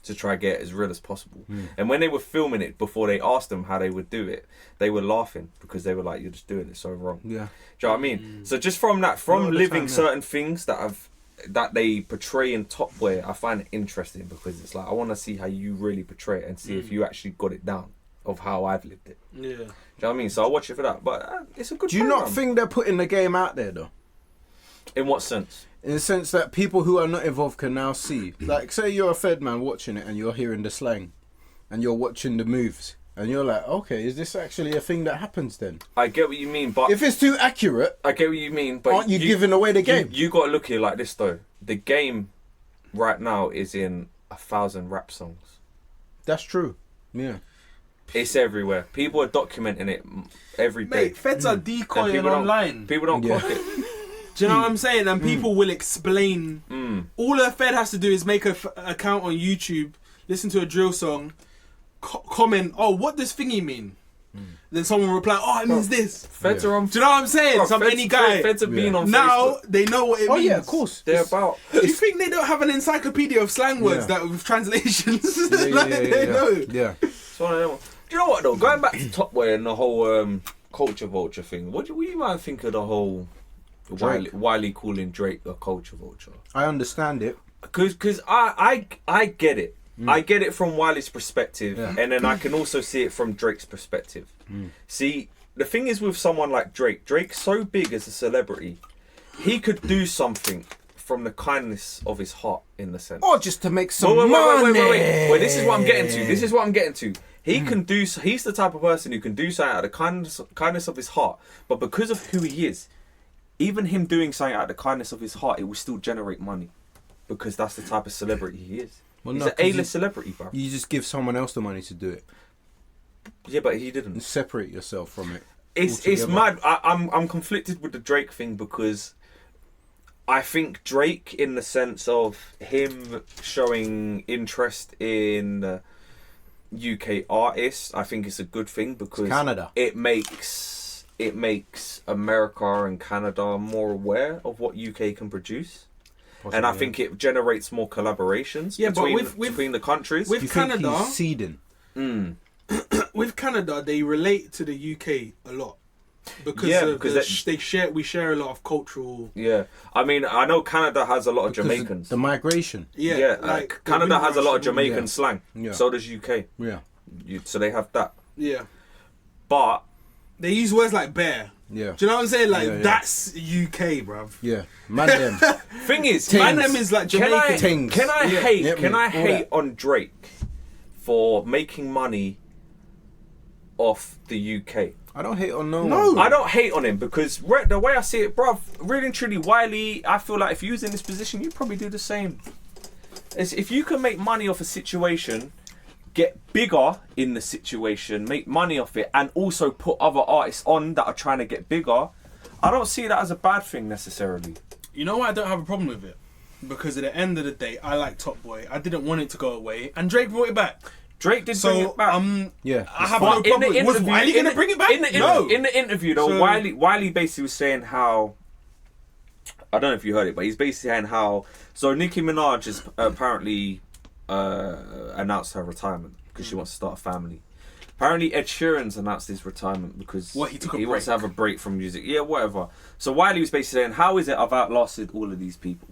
to try to get it as real as possible. And when they were filming it, before they asked them how they would do it, they were laughing because they were like, "You're just doing it so wrong." Yeah. Do you know what I mean? So just from that, from living certain things that they portray in Top Boy, I find it interesting because it's like I want to see how you really portray it and see if you actually got it down of how I've lived it. Yeah. Do you know what I mean? So I watch it for that, but it's a good. Do you not think they're putting the game out there though? In what sense? In the sense that people who are not involved can now see. Like, say you're a Fed man watching it and you're hearing the slang, and you're watching the moves, and you're like, okay, is this actually a thing that happens then? I get what you mean, but If it's too accurate, I get what you mean, but aren't you giving away the game? You got to look at it like this though. The game right now is in 1,000 rap songs. That's true. Yeah. It's everywhere. People are documenting it every day. Mate, feds are And decoying people don't- online. People don't Yeah. clock it. Do you know what I'm saying? And people will explain. All a Fed has to do is make a account on YouTube, listen to a drill song, comment, "Oh, what does thingy mean?" Then someone will reply, "Oh, it means this." Feds are on. Do you know what I'm saying? Bro, Any guy. Feds have been on Now Facebook. they know what it Oh means. yeah, of course. They're about. Do you think they don't have an encyclopedia of slang words Yeah. that with translations? Yeah, Like, they know. Yeah. It's one of them. Do you know what though? Going back to Top Boy and the whole culture vulture thing. What do you might think of the whole Wiley calling Drake a culture vulture? I understand it. Because I get it. I get it from Wiley's perspective, Yeah. and then I can also see it from Drake's perspective. See, the thing is with someone like Drake's so big as a celebrity, he could do something from the kindness of his heart, in the sense. Or just to make some Wait, money. wait. This is what I'm getting to. He can do. He's the type of person who can do something out of the kindness of his heart, but because of who he is, even him doing something out of the kindness of his heart, it will still generate money, because that's the type of celebrity he is. Well, He's no, an 'cause A-list celebrity, bro. You just give someone else the money to do it. Yeah, but he And didn't. separate yourself from it. It's altogether. mad. I'm conflicted with the Drake thing because I think Drake, in the sense of him showing interest in UK artists, I think it's a good thing because Canada. it makes America and Canada more aware of what UK can produce. And I think it generates more collaborations between the countries. with You think Canada, he's seeding? with Canada, they relate to the UK a lot. because Yeah, of because we share a lot of cultural. Yeah, I mean, I know Canada has a lot of Because Jamaicans. the migration. Yeah, like Canada has a lot of Jamaican Yeah. slang. Yeah. So does UK. Yeah. So they have that. Yeah, But they use words like bear. Yeah. Do you know what I'm saying? Like Yeah. that's UK, bruv. Yeah. Man them. thing is, Man, them is like Jamaican. Tings. Can I Yeah. hate? Get Can me? I All hate that. on Drake for making money off the UK? I don't hate on no, No. one. I don't hate on him because the way I see it, bruv, really and truly, Wiley, I feel like if you was in this position, you'd probably do the same. If you can make money off a situation, get bigger in the situation, make money off it, and also put other artists on that are trying to get bigger, I don't see that as a bad thing necessarily. You know why I don't have a problem with it? Because at the end of the day, I like Top Boy. I didn't want it to go away, and Drake brought it back. Drake did bring So it back. Yeah. I have But no problem. Was Wiley in gonna the- bring it back? In the, No. in the interview, though, So- Wiley basically was saying how. I don't know if you heard it, but he's basically saying how. So Nicki Minaj has apparently announced her retirement because she wants to start a family. Apparently, Ed Sheeran's announced his retirement because What, he took a wants to break? have a break from music. Yeah, whatever. So Wiley was basically saying, "How is it I've outlasted all of these people?"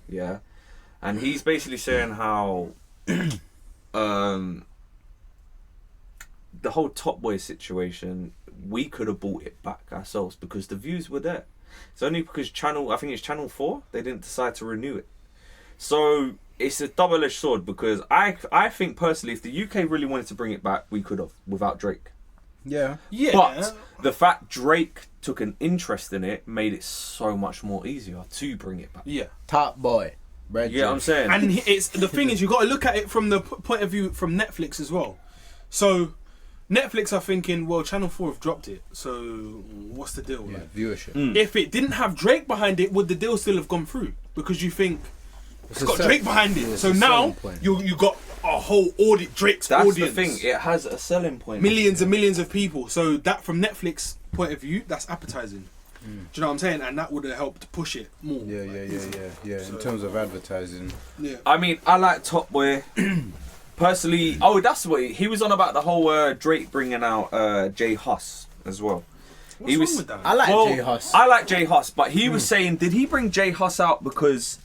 Yeah, and he's basically saying how. The whole Top Boy situation, we could have bought it back ourselves because the views were there. It's only because I think it's Channel 4, they didn't decide to renew it. So it's a double-edged sword because I think personally, if the UK really wanted to bring it back, we could have without Drake. Yeah. Yeah, But the fact Drake took an interest in it made it so much more easier to bring it back. yeah. Top boy. Red You know what I'm saying? And it's the thing is, you got to look at it from the point of view from Netflix as well. So Netflix are thinking, well, Channel 4 have dropped it, so what's the deal? Yeah, Like, viewership. if it didn't have Drake behind it, would the deal still have gone through? Because you think it's got Drake behind it, it's so a now selling point. you got a whole Drake's That's audience. the thing. It has a selling point. Millions and millions of people. So that from Netflix point of view, that's appetizing. Do you know what I'm saying? And that would have helped push it more. Yeah. So- In terms of advertising. Yeah. I mean, I like Top Boy. Personally, that's what he was on about the whole Drake bringing out Jay Huss as well. What's he wrong was. with that? I like Well, J Huss. I like Jay Huss, but he was saying, did he bring Jay Huss out because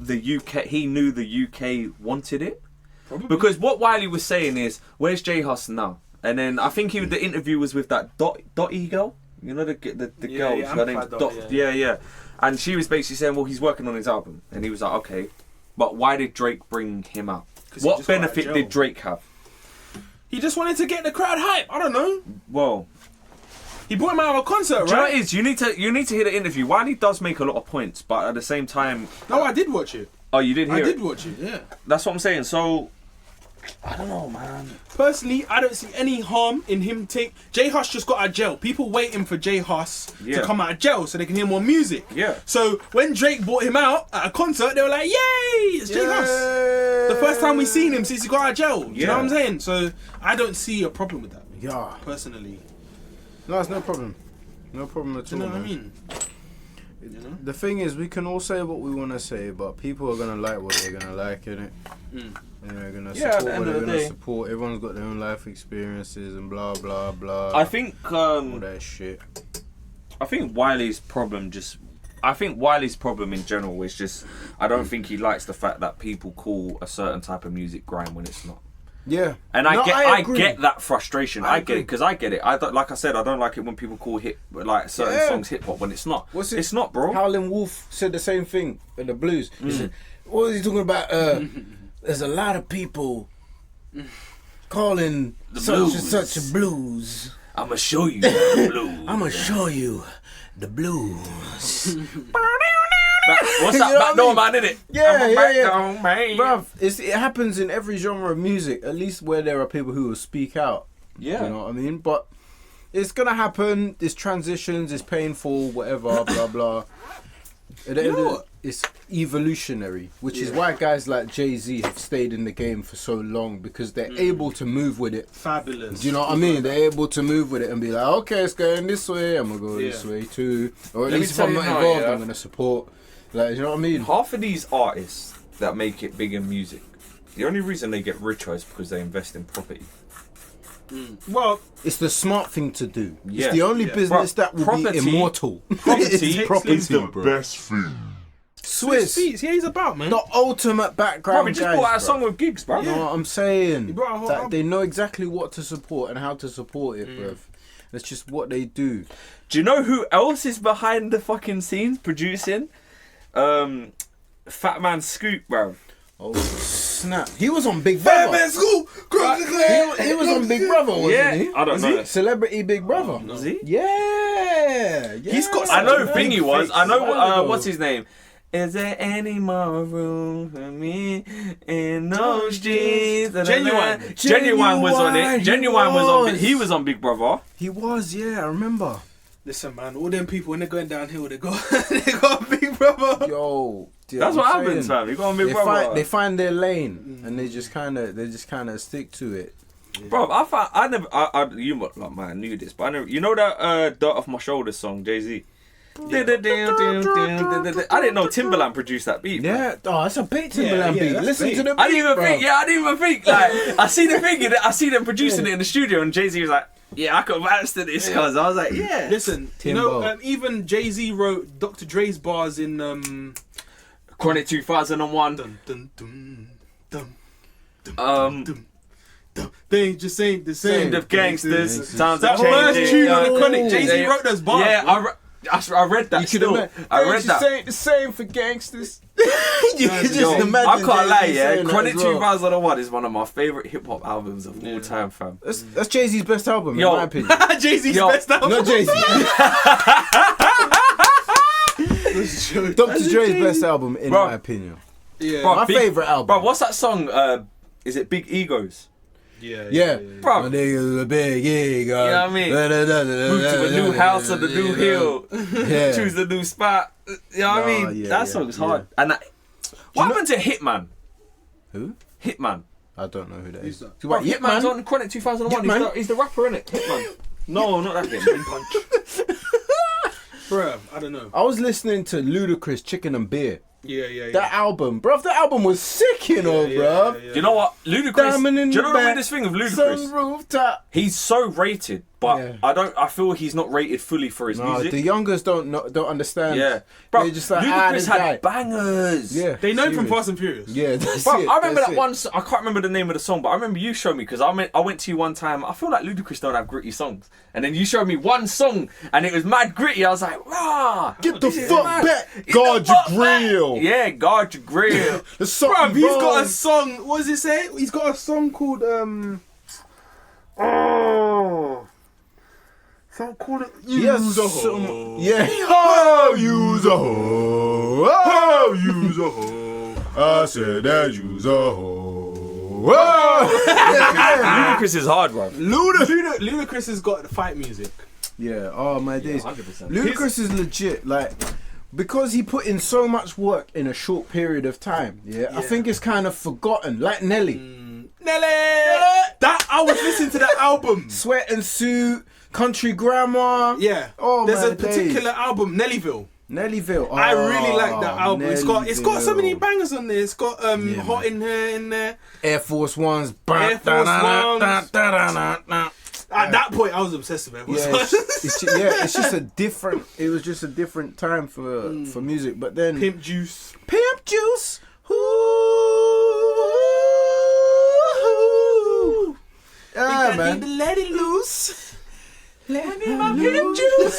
he knew the UK wanted it? Probably. Because what Wiley was saying is, where's Jay Huss now? And then I think the interview was with that Dottie girl. You know the Yeah, girl. yeah, Her name's Amplified Dot. Dot, Yeah. And she was basically saying, well, he's working on his album, and he was like, okay, but why did Drake bring him out? 'Cause he What just got out of benefit jail. did Drake have? He just wanted to get the crowd hype. I don't know. Well, He brought him out of a concert, do you know what right? it is? You need to hear the interview. Wiley does make a lot of points, but at the same time, No, I did watch it. oh, you did hear I it? did watch it. Yeah. That's what I'm saying. So, I don't know, man. Personally, I don't see any harm in him Jay Huss just got out of jail. People waiting for Jay Huss Yeah. to come out of jail so they can hear more music. Yeah. So when Drake brought him out at a concert, they were like, "Yay, it's Jay Huss!" The first time we seen him since he got out of jail. Do you know Yeah. what I'm saying? So I don't see a problem with that. Yeah. Personally, No, it's no problem. No problem at do all. you know what I man. mean? You know? The thing is, we can all say what we want to say, but people are gonna like what they're gonna like, innit? Mm. And they're gonna Yeah, at the support end what of they're the gonna day. support. Everyone's got their own life experiences and blah blah blah. I think all that shit. Wiley's problem in general is just I don't think he likes the fact that people call a certain type of music grime when it's not. Yeah. And No, I agree. get that frustration. I I get it because I get it. I don't, like I said, I don't like it when people call certain Yeah. songs hip hop when it's not. What's it? It's not, bro. Howlin' Wolf said the same thing in the blues. He Mm. said, what was he talking about? There's a lot of people calling The such blues. and such a blues. I'ma show you the blues. I'm gonna show you the blues. What's You that know back what door I mean? man, innit? Yeah, I'm a yeah, back yeah. door man. Bruv, it happens in every genre of music, at least where there are people who will speak out. Yeah. You know what I mean? But it's gonna happen, there's transitions, it's painful, whatever, blah blah. At the end know of what? it's evolutionary, which is why guys like Jay-Z have stayed in the game for so long, because they're able to move with it. Fabulous. Do you know what I mean? They're able to move with it and be like, okay, it's going this way, I'm gonna go this Yeah. way too. Or at Let me least if tell I'm you not now, involved, yeah. I'm gonna support. Like, you know what I mean? Half of these artists that make it big in music, the only reason they get richer is because they invest in property. Well, It's the smart thing to do. Yeah. It's the only Yeah. business Bro, that will property- be immortal. property It's property, It's the bro. best thing. Swiss, Beats, yeah, he's about, man. the ultimate Bro, background we just guys, brought out a bro. song with gigs, bro. You know what I'm saying? He brought a whole That album. they know exactly what to support and how to support it, bruv. That's just what they do. Do you know who else is behind the fucking scenes producing? Fat Man Scoop, bro. Oh snap! He was on Big Brother. School. He was on Big Brother, wasn't Yeah, he? I don't know. Celebrity Big Brother. Was he? Yeah. He's got I know Such a thing he big was. face I know a while ago. what's his name. Is there any more room for me in those streets? Genuine was on it. Genuine was on. He was on Big Brother. He was, yeah, I remember. Listen, man, all them people when they're going downhill, they got a Big Brother. Yo, That's what happens, fam. You got on Big Brother. They find their lane and they just kind of stick to it. Bro, you like, man, I knew this, but I never, you know that Dirt Off My Shoulders song, Jay-Z? I didn't know Timbaland produced that beat. Bro. Yeah, oh, that's a big Timberland beat. that's Listen big. to the beat, I didn't bro. even think. Like, I see the thing, I see them producing it in the studio, and Jay-Z was like, "Yeah, I could master this," cause I was like, "Yeah." Listen, Timbo. even Jay-Z wrote Dr. Dre's bars in Chronic 2001. dun, dun, dun, dun, dun, dun. They just ain't the same. Same of gangsters, times That are first tune on the changing. Chronic, Jay-Z Yeah. wrote those bars. Yeah, I read that. Still, I read that. Ain't the same for gangsters. you can just Yo, imagine. I can't lie, Jay-Z yeah. saying that Chronic as well. 2001 is one of my favorite hip hop albums of all time, fam. That's Jay-Z's best album, Yo. in my opinion. Jay-Z's Yo. best album. Not Jay-Z. Dr. Dre's best album, in Bro. my opinion. Yeah, Bro, My favourite album. Bro, what's that song? Is it Big Egos? Yeah. Bro. My niggas a big ego. You know what I mean? Move to a new house on the new hill. Yeah. Choose a new spot. You know what I Nah, mean? yeah, that yeah, song's yeah. hard. And what happened to Hitman? Who? Hitman. I don't know who that is. that? Bro, What, Hitman's Hitman? on Chronic 2001. Hitman? He's the rapper, innit? Hitman. No, not that thing. Bruh, I don't know. I was listening to Ludacris, Chicken and Beer. Yeah. That album, bruv. That album was sick, you know, bruv. Do you know what? Ludacris. Diamond in Do you know the the back, weirdest thing of Ludacris? Sun rooftop. He's so rated, but Yeah. I feel he's not rated fully for his No, music. the youngers don't understand. Yeah. Bro, They're just like, Ludacris this had guy. bangers. Yeah. They know him from serious. Fast and Furious. Yeah, that's Bro, it. I remember that's that it. one. I can't remember the name of the song, but I remember you showed me because I went to you one time. I feel like Ludacris don't have gritty songs, and then you showed me one song, and it was mad gritty. I was like, rah, Get the this is fuck mad. back. Get Guard the your fuck back. grill. Yeah, guard your grill. The Bruv, something he's got a wrong. song. What does it say? He's got a song called Some call it Yes, Use a some- Hoe. Yeah. Oh, use a hoe. Oh, use a hoe. I said that use a hoe. Oh. Ludacris is hard, bro. Ludacris has got the fight music. Yeah. Oh my days. 100%. Ludacris is legit. Like, because he put in so much work in a short period of time. Yeah. I think it's kind of forgotten. Like Nelly. Nelly! That I was listening to that album. Sweat and Suit. Country Grandma. Yeah. Oh, There's my a particular album, Nellyville. Nellyville. I really like that Oh, album. It's got so many Nellyville. bangers on there. It's got Hot man. in Here in there. Air Force Ones. Air Force Ones. Yeah, At that point, I was obsessed with Air Force Ones. it's just a different. It was just a different time for music. But then Pimp Juice. Pimp Juice. Ooh. Yeah, man. Let it loose. Let me My Pimp Juice.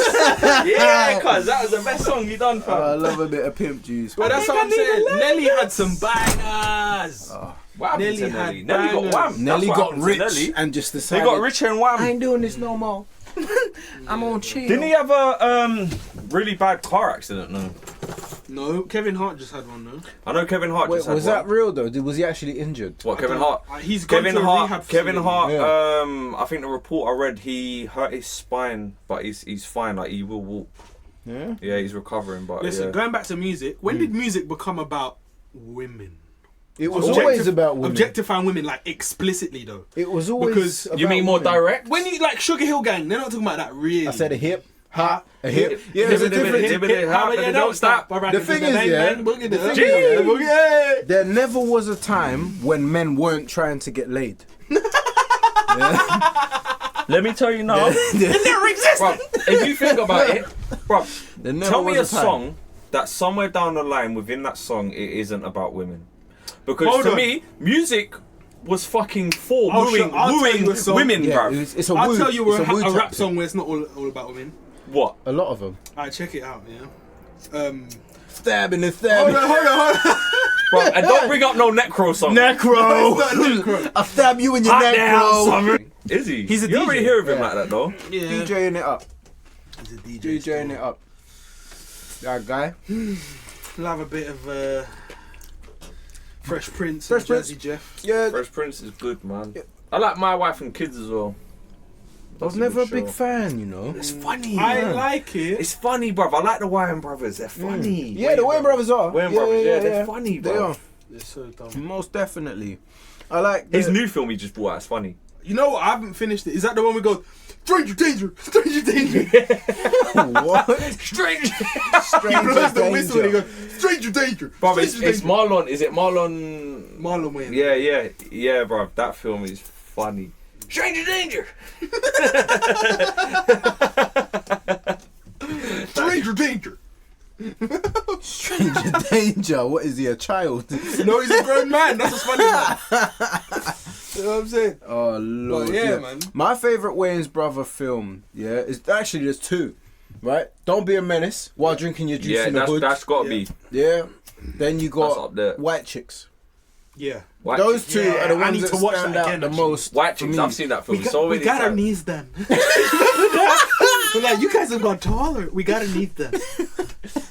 Yeah, cuz that was the best song you done, fam. I love a bit of Pimp Juice. But that's what I'm saying. Nelly had some bangers. What happened Nelly to had Nelly? Nelly got bangers. wham. Nelly That's what got happened to rich Nelly. and just They decided. got rich and wham. I ain't doing this no more. I'm on chill. Didn't he have a really bad car accident? No. No, Kevin Hart just had one though. I know Kevin Hart Wait, just had was one. that real though? Was he actually injured? What, Kevin I don't- Hart? He's gone Kevin to a Hart. rehab Kevin facility. Hart. Yeah. I think the report I read, he hurt his spine, but he's fine. Like he will walk. Yeah. Yeah, he's recovering. But Listen, yeah. going back to music, when did music become about women? It was Objectif- always about women. Objectifying women, like explicitly though. It was always. Because- about You mean more women. direct? When you like Sugar Hill Gang, they're not talking about that really. I said a hip, hop, a hip. Yeah, it's a different. Don't stop. The thing is, yeah, there never was a time when men weren't trying to get laid. Let me tell you now. It never existed. Bruv, if you think about it, bruv, There never tell me a was time. song that somewhere down the line within that song it isn't about women. Because Hold to on. me, music was fucking for I'll wooing tell you a song. women, Yeah, bruv. it's a I'll woo, tell you it's a woo rap type song thing. where it's not all about women. What? A lot of them. Alright, check it out. Yeah. Stabbing and Hold stabbing. on. Bruv, and don't bring up no necro song. Necro. It's not Necro. I'll stab you in your Hot neck, damn bro. summer. Is he? He's a You don't DJ. really hear of him Yeah. like that though. Yeah. DJing it up. He's a DJ. DJing it up. That guy. We'll have a bit of Fresh Prince Fresh and Prince. Jazzy Jeff. Yeah. Fresh Prince is good, man. Yeah. I like My Wife and Kids as well. I was That's never a good big show. fan, you know. It's funny. I man. like it. It's funny, bruv. I like the Wayans brothers. They're funny. Yeah, the Wayne brothers are. Wayans brothers, yeah, they're funny, They bruv. are. They're so dumb. Most definitely. I like His the- new film he just brought out is funny. You know what? I haven't finished it. Is that the one we go, Stranger Danger, Stranger Danger? What? Strange. He Stranger blows the whistle and he danger. goes, Stranger Danger, Bruv, it's Stranger Danger. Marlon. Is it Marlon? Marlon Wayans. Yeah, bruv. That film is funny. Stranger Danger. Stranger Danger. Stranger danger. What is he, a child? No, he's a grown man. That's what's funny about it. You know what I'm saying? Oh lord. But yeah, man. My favorite Wayne's brother film, yeah, is actually there's two. Right? Don't Be a Menace while drinking your juice Yeah, in the hood. that's gotta be. Yeah. Then you That's got up there. White Chicks. Yeah. White Those Chicks. two Yeah, are the I ones need that to watch stand that out again, the actually. most. White for Chicks. me. I've seen that film so We many got our times. knees done. We're like, you guys have gone taller. We got our knees done.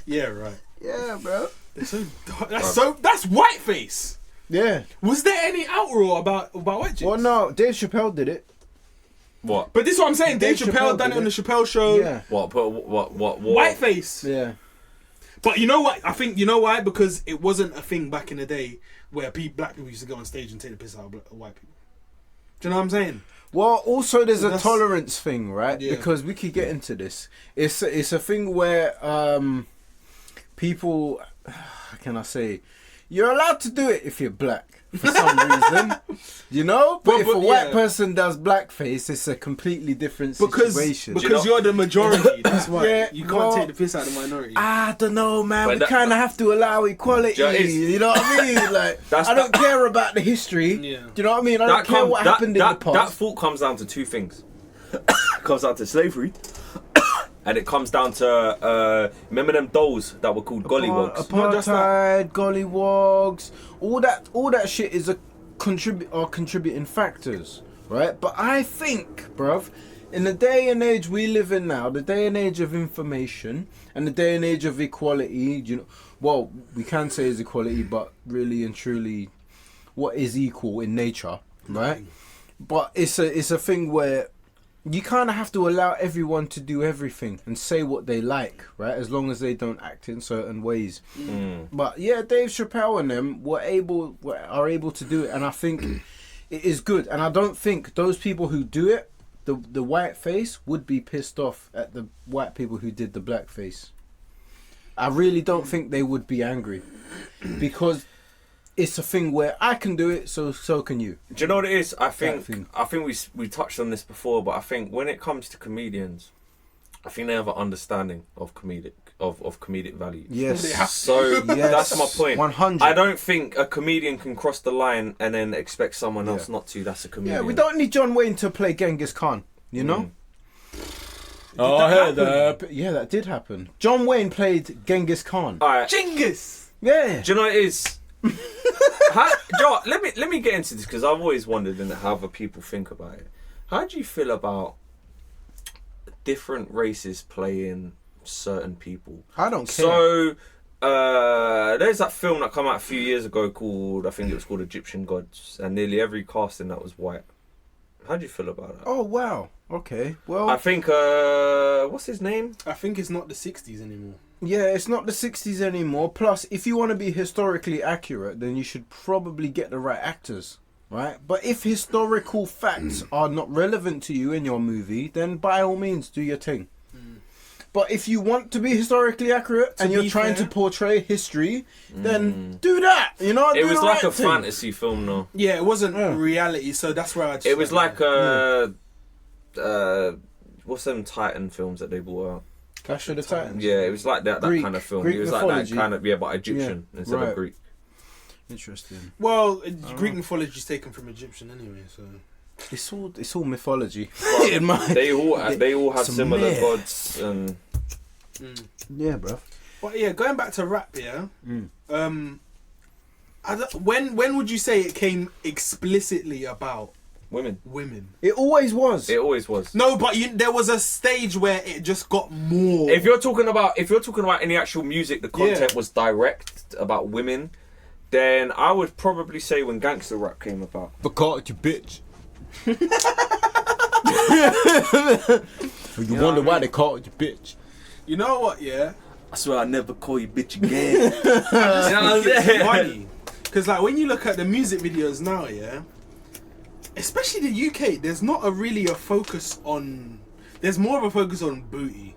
Yeah, right. Yeah, bro. They're so that's whiteface. Yeah. Was there any outroar about white chicks? Well, no, Dave Chappelle did it. What? But this is what I'm saying. Dave Dave Chappelle Chappelle done it did on the it. Chappelle show. Yeah. What? Whiteface. Yeah. But you know what? I think you know why? Because it wasn't a thing back in the day where black people used to go on stage and take the piss out of white people. Do you know what I'm saying? Well, also there's a That's- tolerance thing, right? Yeah. Because we could get into this. It's a thing where people, how can I say, you're allowed to do it if you're black for some reason, you know. But if a white yeah. person does blackface, it's a completely different Because situation. you're the majority. That's why Yeah, you can't well, take the piss out of the minority. I don't know, man. But We that- kind of have to allow equality. Yeah, it's- You know what I mean? Like, That's I don't care about the history. Yeah. Do you know what I mean? I don't care what happened in the That past. fault comes down to two things. It comes down to slavery, and it comes down to remember them dolls that were called gollywogs. Not just that. Apartheid, gollywogs, all that shit is contributing factors, right? But I think, bruv, in the day and age we live in now, the day and age of information and the day and age of equality, you know, well, we can say is equality, but really and truly, what is equal in nature, right? But it's a thing where you kind of have to allow everyone to do everything and say what they like, right? As long as they don't act in certain ways. But yeah, Dave Chappelle and them are able to do it, and I think it is good. And I don't think those people who do it, the white face, would be pissed off at the white people who did the black face. I really don't think they would be angry, because it's a thing where I can do it, so can you. Do you know what it is? I thing. think we touched on this before, but I think when it comes to comedians, I think they have an understanding of comedic value. Yes. So that's my point. 100. I don't think a comedian can cross the line and then expect someone else not to. That's a comedian. Yeah, we don't need John Wayne to play Genghis Khan, you know? Oh, I heard that. Yeah, that did happen. John Wayne played Genghis Khan. Alright. Genghis. Yeah. Do you know what it is? Joe, let me get into this because I've always wondered how other people think about it. How do you feel about different races playing certain people? I don't care. So there's that film that came out a few years ago called, I think it was called Egyptian Gods, and nearly every cast in that was white. How do you feel about that? Oh, wow. Okay. Well, I think what's his name? I think it's not the 60s anymore. yeah, it's not the 60s anymore. Plus, if you want to be historically accurate, then you should probably get the right actors, right? But if historical facts are not relevant to you in your movie, then by all means, do your thing. But if you want to be historically accurate and you're be trying fair- to portray history, then do that. You know, It do was the like right a thing. fantasy film, though. Yeah, it wasn't reality, so that's where I just... It was like what's them Titan films that they brought out? Clash of the Titans. Yeah, it was like that Greek- kind of film. Greek It was mythology. like that kind of but Egyptian instead right. of Greek. Interesting. Well, Greek mythology is taken from Egyptian anyway, so... It's all mythology. They all have Some similar myth. gods and Yeah, bro. But yeah, going back to rap, yeah. When would you say it came explicitly about women. women? It always was. It always was. No, but there was a stage where it just got more. If you're talking about any actual music, the content was direct about women, then I would probably say when gangster rap came about. But call it your bitch. You wonder why they call it your bitch. You know what? Yeah. I swear I never call you bitch again. You know what I'm It's saying? funny because like when you look at the music videos now, yeah, especially the UK, there's not really a focus on. There's more of a focus on booty.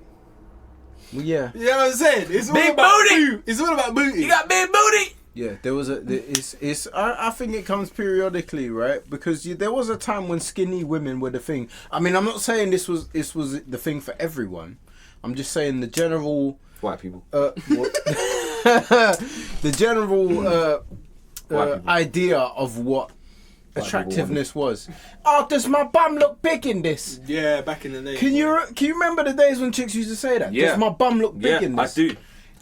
Well, yeah. You know what I'm saying? It's all Big about booty! It's all about booty. You got big booty. Yeah, there was I think it comes periodically, right? Because there was a time when skinny women were the thing. I mean, I'm not saying this was the thing for everyone. I'm just saying the general White people. the general White people. idea of what White attractiveness was. Oh, does my bum look big in this? Yeah, back in the day. Can you remember the days when chicks used to say that? Yeah. Does my bum look big Yeah, in I this? do.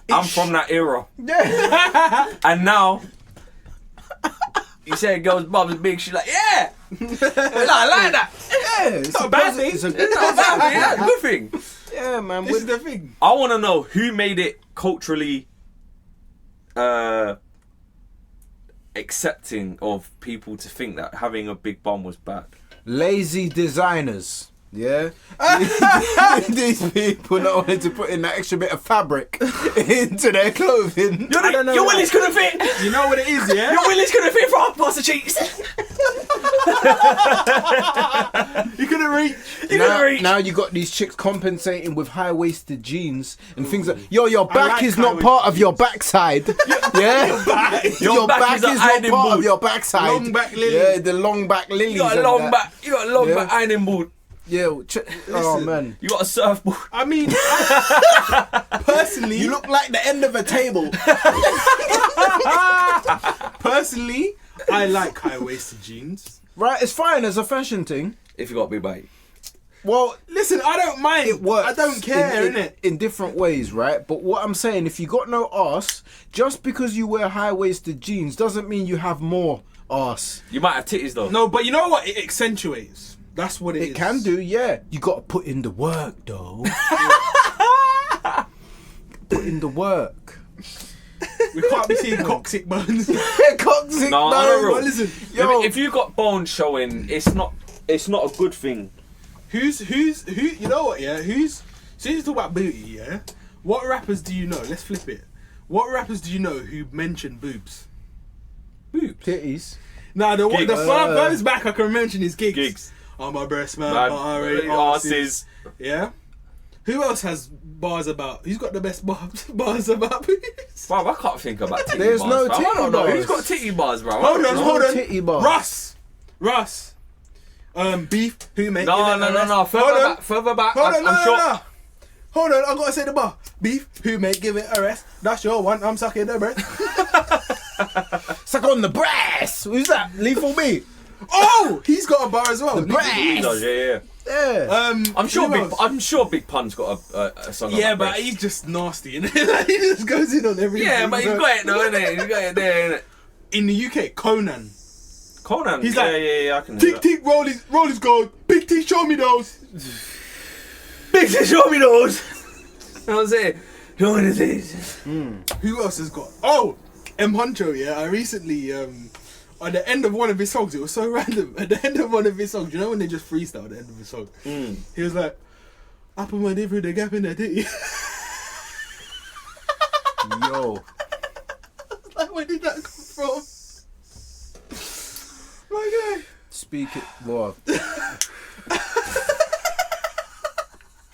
I'm from that era. Yeah. And now, you say a girl's bum is big, she's like, yeah! I like that. Yeah, it's not a bad thing. It's a It's not bad, man. Yeah, good thing. yeah, man. This is the thing. I want to know who made it culturally accepting of people to think that having a big bum was bad. Lazy designers. Yeah. These people not wanting to put in that extra bit of fabric into their clothing. I don't know Your why. willies couldn't fit. You know what it is, yeah? Your willies couldn't fit for half past the cheeks. You couldn't reach. You couldn't reach. Now you got these chicks compensating with high-waisted jeans and things like, yo, your back like is not part of your backside. Yeah? Your back is a is not hiding part board. of your backside. Long back lilies. Yeah, the long back lilies. You got a and long that. back. You got a long Yeah. back ironing board. Yeah, oh man. You got a surfboard. I mean, personally, You look like the end of a table. personally, I like high-waisted jeans. Right, it's fine as a fashion thing. If you got a big bite. Well, Listen, I don't mind. it works. I don't care, innit? In different ways, right? But what I'm saying, if you got no arse, just because you wear high-waisted jeans doesn't mean you have more arse. You might have titties though. No, but you know what? It accentuates. That's what it is. It can do, yeah. You got to put in the work, though. Put in the work. We can't be seeing coccyx bones. Coccyx No, bones. no, no. But listen, Yo. If you got bones showing, it's not a good thing. who? You know what? Yeah, who's? Since you talk about booty, yeah. What rappers do you know? Let's flip it. What rappers do you know who mention boobs? Boobs. Titties. Nah, the Gigs. furthest back I can mention is gigs. Gigs. Oh my breast man, Man, arses. arses. Yeah. Who else has bars about? Who's got the best bars about boobs? Bro, I can't think about titty There's bars. no bro. I titty don't know. Who's bars. got titty bars, bro? Hold on, No hold on. titty bars. Russ. Beef. Who make? No. Further back. Hold on, I'm sure. no. Hold on, I gotta say the bar. Beef. Who make? Give it a rest. That's your one. I'm sucking the breath. Suck on the brass. Who's that? Lethal B. Oh, he's got a bar as well. The brass. He does, yeah. Yeah. I'm sure who else? Big Pun's got a song. Yeah, about but breasts. he's just nasty, innit? Like, he just goes in on everything. Yeah, but he's got it though, innit? He's got it there, innit? In the UK, Conan. Conan. He's yeah, like, yeah, I can do Tick that. tick, roll his gold. Big T, show me those. Big T, show me those. You know what I'm saying? Show me the things. Who else has got? Oh, M Huncho. Yeah, I recently at the end of one of his songs, it was so random. At the end of one of his songs, you know when they just freestyle at the end of his song, he was like, "I put my dick through the gap in the titty." Yo. Like, where did that come from? My guy. Speak it. Well.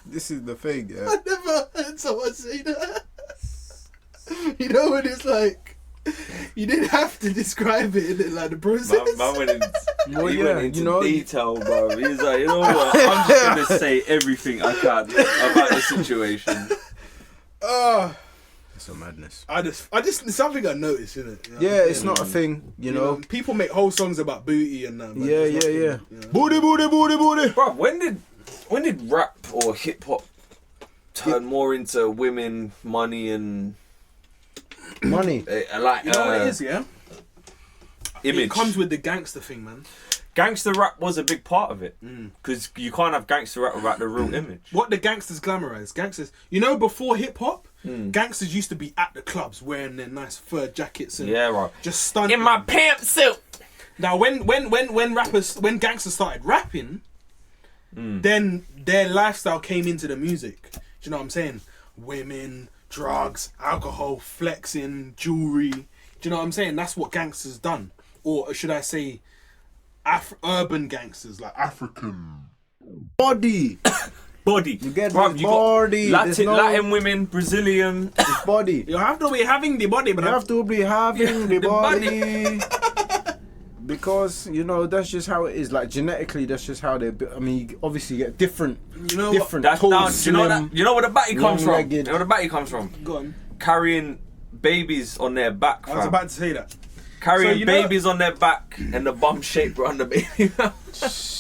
This is the thing, yeah. I never never heard someone say that. You know when it's like, you didn't have to describe it in like the process. Man went in, Well, he yeah, went into you know- detail, bro. He's like, you know what? I'm just gonna say everything I can about the situation. It's a madness. I just, it's something I noticed, isn't it? You know? Yeah, it's not a thing, you know. People make whole songs about booty and that. but Yeah, it's yeah, not- yeah. you know. Booty, booty, booty, booty. Bro, when did rap or hip hop turn more into women, money, and Money. like You know what it is, yeah? image? It comes with the gangster thing, man. Gangster rap was a big part of it because you can't have gangster rap without the real image. What the gangsters glamorize. Gangsters, you know, before hip hop, gangsters used to be at the clubs wearing their nice fur jackets and Yeah, right. just stunting. In my pantsuit. Now, when gangsters started rapping, then their lifestyle came into the music. Do you know what I'm saying? Women, drugs, alcohol, flexing, jewelry. Do you know what I'm saying? That's what gangsters done, or should I say, urban gangsters, like African. Body. Body. You get Bruv, this you got body. There's Latin, no- Latin women, Brazilian. It's body. You have to be having the body, but You have to be having the the body. Because, you know, that's just how it is. Like, genetically, that's just how they're built. I mean, you obviously get different, You know what? different That's tall, down. You know slim. that. You know where the batty comes from. long-legged. You know where the batty comes from. Go on. Carrying babies on their back. I was fam. about to say that. Carrying So, you know- babies on their back and the bum shaped around the baby.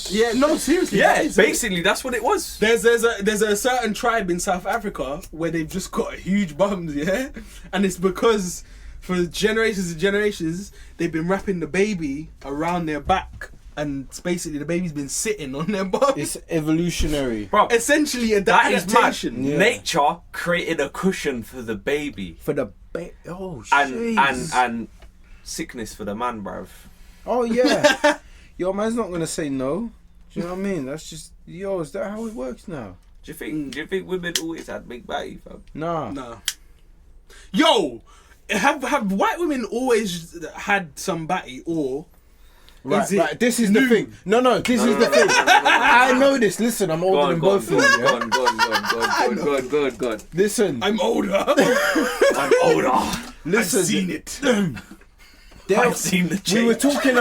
Yeah, no, seriously. that Yeah, is it. basically that's what it was. There's a certain tribe in South Africa where they've just got huge bums, yeah, and it's because for generations and generations they've been wrapping the baby around their back, and basically the baby's been sitting on their bum. It's evolutionary. Bro, Essentially a that is mad. adaptation. Yeah. Nature created a cushion for the baby For the oh, and jeez. and sickness for the man, bruv. Oh, yeah. Yo, man's not going to say no. Do you know what I mean? That's just, yo, is that how it works now? Do you think women always had big body, fam? Nah. No. Yo, have white women always had some batty, or Right, is it right. This is the new? thing. No, this is the thing. I know this. Listen, I'm older than both of you. Go Yeah? on, go on. Listen, I'm older. I'm older. listen. I've seen it. I've seen the change. We were talking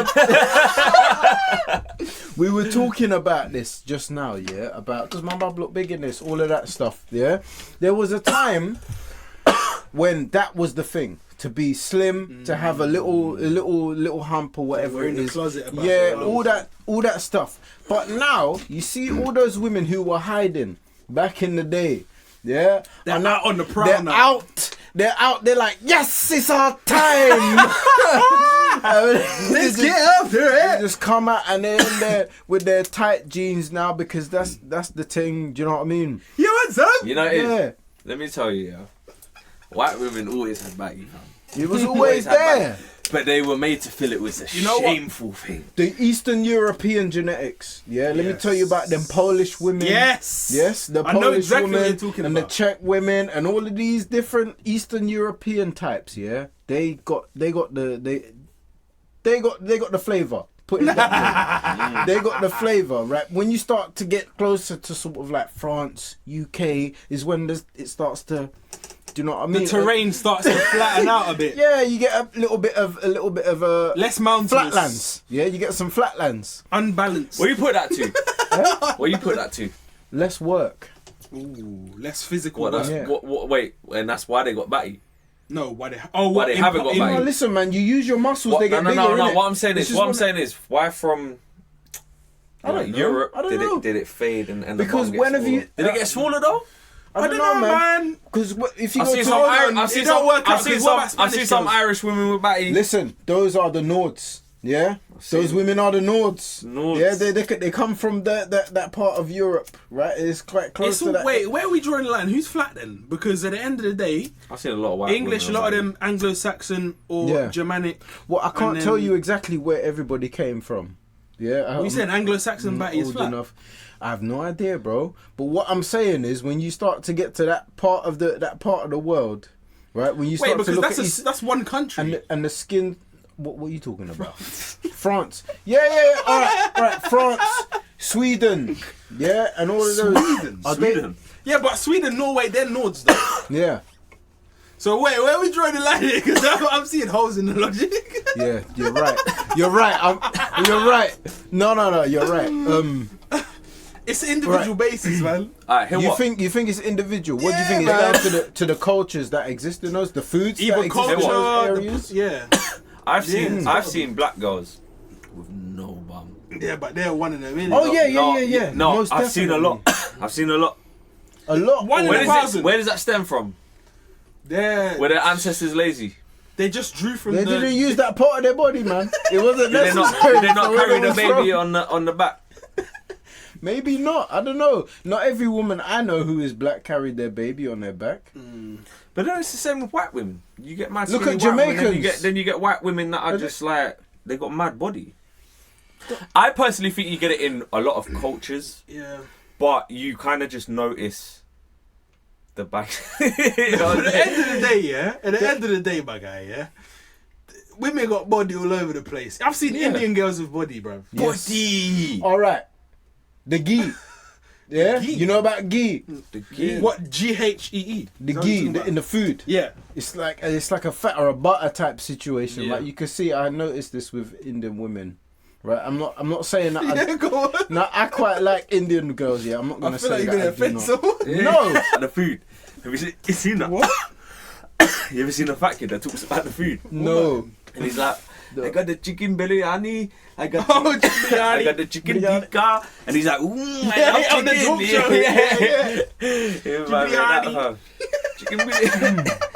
we were talking about this just now, yeah, about because my mum looked big in this, all of that stuff, yeah. There was a time when that was the thing, to be slim, to have a little hump or whatever We're in it the is. closet about Yeah, it. all that stuff. But now you see all those women who were hiding back in the day, yeah, They're are now out on the prowl they're now. out. They're out. They're like, yes, it's our time. Let's get after They it. just come out and they're in there with their tight jeans now because that's the thing. Do you know what I mean? Yo, what's up? You know, it is. Yeah. Let me tell you, yeah. White women always had baggy, fam. It was always had there. baggy. But they were made to feel it was a You know what? shameful thing. The Eastern European genetics. Yeah, let me Yes. tell you about them Polish women. Yes. Yes, the I know Polish exactly what women you're talking and about. the Czech women and all of these different Eastern European types. Yeah, they got the flavor. Put it that way. They got the flavor, right? When you start to get closer to sort of like France, UK, is when it starts to. Do you know what I mean? The terrain starts to flatten out a bit. Yeah, you get a little bit of Less mountainous. flatlands. Yeah, you get some flatlands. Unbalanced. What do you put that to? What do you put that to? Less work. Ooh, less physical. What, that's, Yeah. what, wait, and that's why they got batty. No, why they? Why they haven't got No, batty? listen, man. You use your muscles, What, they get no. bigger. innit? What I'm saying It's is, just why from I don't know. Europe I don't did know. it fade and Because the bum get when have smaller? you- did it get smaller though? I don't know, man. Because if you I've go seen to some Hold on, I've seen it don't some work I've out, seen 'cause what some about I've seen Spanish some girls? Irish women with batty. listen, those are the Nords. Yeah, those women are the Nords. Nords. Yeah, they come from that part of Europe, right? It's quite close It's to all, that. wait, where are we drawing the line? Who's flat then? Because at the end of the day, I've seen a lot of white English, a women lot of with them Anglo-Saxon or Yeah. Germanic. Well, I can't and tell then- you exactly where everybody came from. Yeah, We said Anglo-Saxon batty is old flat. enough. I have no idea, bro. But what I'm saying is, when you start to get to that part of the world, right? When you Wait, start to because look at that's one country. and the skin. What are you talking about? France. Yeah. All right. France, Sweden. Yeah, and all of those. Sweden? Are they- Sweden? Yeah, but Sweden, Norway, they're Nords though. Yeah. So wait, where are we drawing the line here? Because I'm seeing holes in the logic. Yeah, you're right. You're right. You're right. No, you're right. It's an individual basis, man. Alright, here You what? think it's individual? What do you think Yeah, it's man. down to the cultures that exist in those, the foods that Either exist in culture, those areas? yeah. I've seen black girls with no bum. Yeah, but they're one of them, innit? Oh yeah. No, Most I've seen a lot. I've seen a lot. A lot. One in Where a does, thousand. where does that stem from? Were their ancestors lazy? They just drew from They the... didn't use that part of their body, man. It wasn't Did they necessary. not, did they not for where carry it the was baby from. on the back? Maybe not. I don't know. Not every woman I know who is black carried their baby on their back. But then it's the same with white women. You get mad Look skinny at white women, Jamaicans. then you get white women that are just like, they got mad body. I personally think you get it in a lot of cultures, Yeah. but you kind of just notice the back. At the end of the day, yeah? At the end of the day, my guy, yeah? Women got body all over the place. I've seen Indian girls with body, bruv. Yes. Body. All right. The ghee. Yeah? Ghee? You know about ghee? The key. What? G-H-E-E? The ghee in the food. Yeah. It's like a fat or a butter type situation. Yeah. Like you can see, I noticed this with Indian women. Right? I'm not saying that. Yeah, go on. No, I quite like Indian girls. Yeah, I'm not I gonna feel say like you're that. going to I do offend not. someone. No. The food. Have you seen that? What? You ever seen a fat kid that talks about the food? No. And he's like, I got the chicken biryani, I got Oh, chicken biryani. I got the chicken Biryani. tikka, and he's like, ooh, I Yeah, love on the chicken. talk show. Yeah, man, biryani. that, chicken biryani.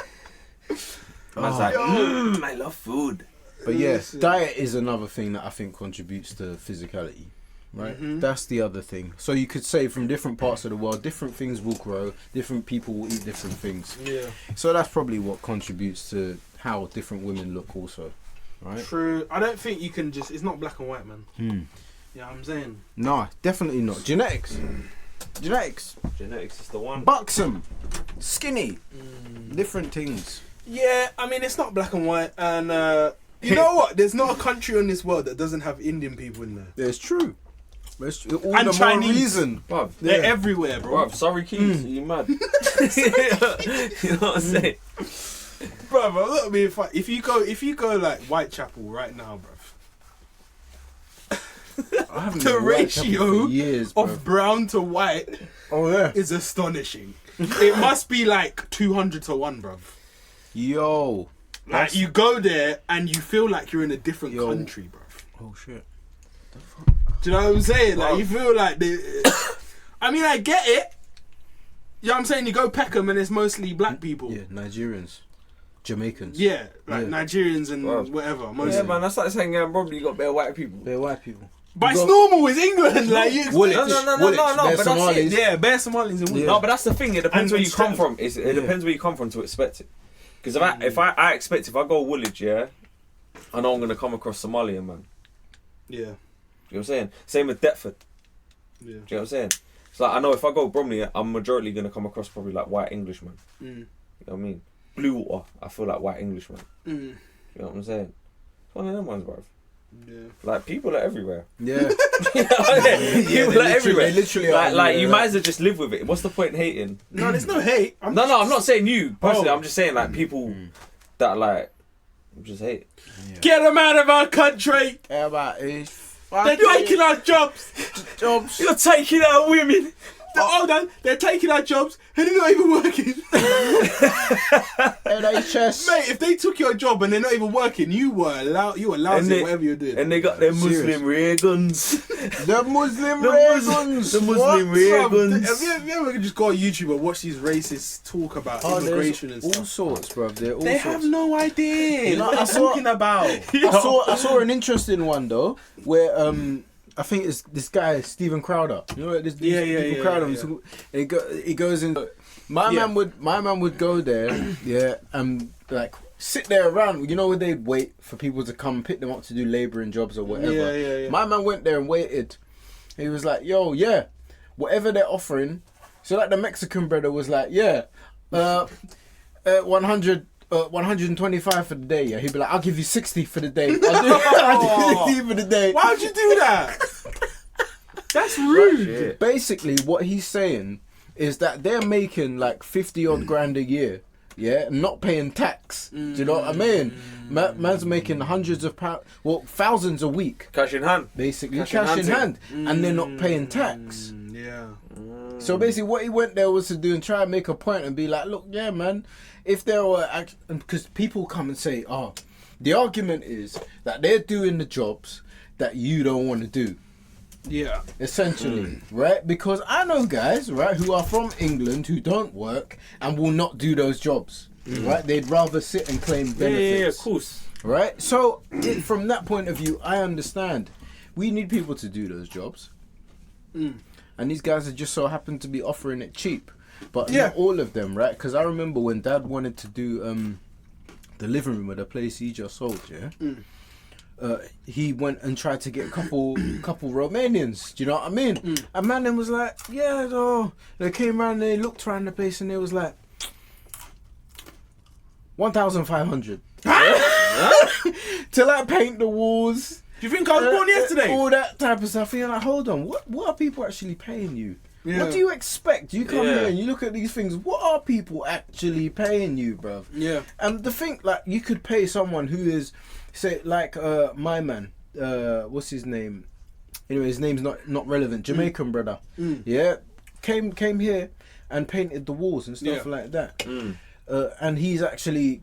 Man's like, I love food. But yeah, diet is another thing that I think contributes to physicality. Right? That's the other thing. So you could say from different parts of the world, different things will grow, different people will eat different things. Yeah. So that's probably what contributes to how different women look also. Right? True. I don't think you can just... It's not black and white, man. You know what I'm saying? No, definitely not. Genetics. Genetics. Genetics is the one. Buxom. Skinny. Different things. Yeah, I mean, it's not black and white. And you know what? There's not a country on this world that doesn't have Indian people in there. It's true. All And the Chinese. more reason. Bruv, They're everywhere, bro. bruv, sorry keys, are you mad? You know what I'm saying? Bro, look, I mean, if you go like Whitechapel right now, bro, I haven't the been Whitechapel ratio for years, bro. of brown to white Oh yeah. is astonishing. It must be like 200 to 1, bro. Yo. Like you go there and you feel like you're in a different Yo. country, bro. Oh shit. Do you know what I'm saying? Like Wow. you feel like I mean, I get it. You know what I'm saying? You go Peckham and it's mostly black people. Yeah, Nigerians. Jamaicans. Yeah, like Yeah. Nigerians and Wow. whatever. Mostly. Yeah, man, that's like saying probably you got better white people. They're white people. But it's You got- normal. It's England. Like you. Woolwich. No, Woolwich. no, They're but that's it. Somalis. Yeah, bare Somalis and Yeah. No, but that's the thing. It depends And where you come instead- from. It depends where you come from to expect it. Because if I expect if I go Woolwich, yeah, I know I'm gonna come across Somalian man. Yeah, You know what I'm saying? Same with Deptford. yeah. Do you know what I'm saying? It's like I know if I go Bromley, I'm majority gonna come across probably like white Englishman. Mm. You know what I mean? Blue Water, I feel like white Englishman. Mm. You know what I'm saying? It's one of them ones, bruv. Yeah. Like people are everywhere. Yeah. People are everywhere. They literally are like you everywhere. might as well just live with it. What's the point in hating? No, there's no hate. No, I'm not saying you personally. Oh. I'm just saying like people that like just hate. Get them out of our country. Everybody is They're taking our jobs. jobs. You're taking out women. Hold on, they're taking our jobs and they're not even working. NHS. Mate, if they took your job and they're not even working, you were lousy whatever you're doing. And they got their Serious. Muslim ray guns. The Muslim The ray Muslim- guns. the Muslim What? ray Bruv, guns. have you ever just go on YouTube and watch these racists talk about Oh, immigration and there's all stuff? sorts, bruv. They're all They sorts. have no idea You know, what I they're saw- talking about. I saw an interesting one though, where I think it's this guy Stephen Crowder. You know this Yeah, Stephen yeah, Crowder. yeah. He goes in. My Yeah. man would go there, yeah, and like sit there around. You know where they'd wait for people to come pick them up to do labouring jobs or whatever. Yeah. My man went there and waited. He was like, "Yo, yeah, whatever they're offering." So like the Mexican brother was like, "Yeah, 100. 125 for the day, yeah." He'd be like, "I'll give you 60 for the day. I'll do 60 for the day." Why would you do that? That's rude. Basically, what he's saying is that they're making like 50 odd grand a year, yeah, and not paying tax. Do you know what I mean? Man's making hundreds of pounds, well, thousands a week, Cash in hand. basically, Cash cash in in hand. hand, and they're not paying tax. Yeah. So basically, what he went there was to do and try and make a point and be like, look, yeah, man, if there were, because people come and say, oh, the argument is that they're doing the jobs that you don't want to do. Yeah. Essentially, right? Because I know guys, right, who are from England who don't work and will not do those jobs, right? They'd rather sit and claim benefits. Yeah, of course. Right? So, from that point of view, I understand. We need people to do those jobs. And these guys are just so happen to be offering it cheap. But not all of them, right? Because I remember when Dad wanted to do the living room of the place he just sold, yeah? He went and tried to get a couple Romanians. Do you know what I mean? And man then was like, yeah, no. They came around and they looked around the place and they was like, 1,500 to like paint the walls. Do you think I was born yesterday? All that type of stuff. And you're like, hold on, what are people actually paying you? Yeah. What do you expect? You come here and you look at these things. What are people actually paying you, bruv? Yeah. And the thing, like, you could pay someone who is, say, like my man. What's his name? Anyway, his name's not relevant. Jamaican brother. Yeah, came here and painted the walls and stuff like that. And he's actually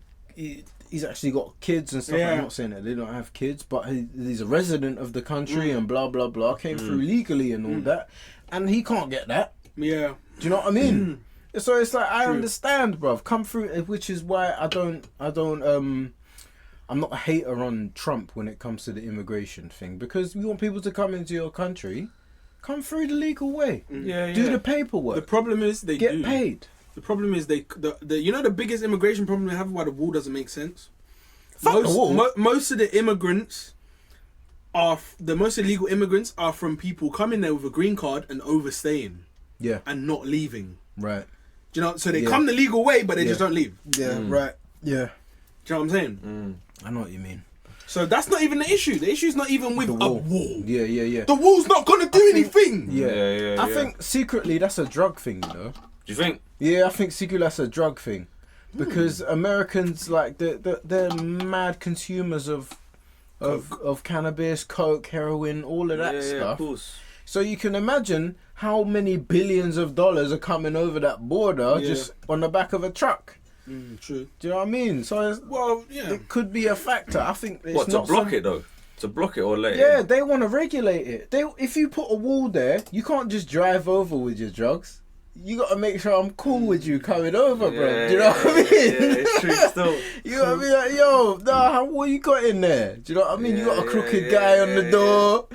got kids and stuff. Yeah. I'm not saying that they don't have kids, but he's a resident of the country and blah blah blah. Came through legally and all that, and he can't get that. Yeah. Do you know what I mean? So it's like I understand, bruv. Come through, which is why I'm not a hater on Trump when it comes to the immigration thing, because we want people to come into your country, come through the legal way, do the paperwork. The problem is they get paid. The problem is you know the biggest immigration problem they have, why the wall doesn't make sense. Fuck the wall. Most of the immigrants most illegal immigrants are from people coming there with a green card and overstaying. Yeah. And not leaving. Right. Do you know? So they come the legal way, but they just don't leave. Yeah. Right. Yeah. Do you know what I'm saying? I know what you mean. So that's not even the issue. The issue is not even with a wall. Yeah. The wall's not gonna do anything. Yeah. I think secretly that's a drug thing, you know. Do you think? Yeah, I think secretly that's a drug thing, because Americans, like, they're mad consumers of cannabis, coke, heroin, all of that stuff. Of course. So you can imagine how many billions of dollars are coming over that border just on the back of a truck. True. Do you know what I mean? So it could be a factor. I think it's To block it though? To block it or let it? Yeah, they want to regulate it. If you put a wall there, you can't just drive over with your drugs. You got to make sure I'm cool with you coming over, bro. Do you know what I mean? Yeah, it's true still. You got to be like, yo, what you got in there? Do you know what I mean? You got a crooked guy on the door.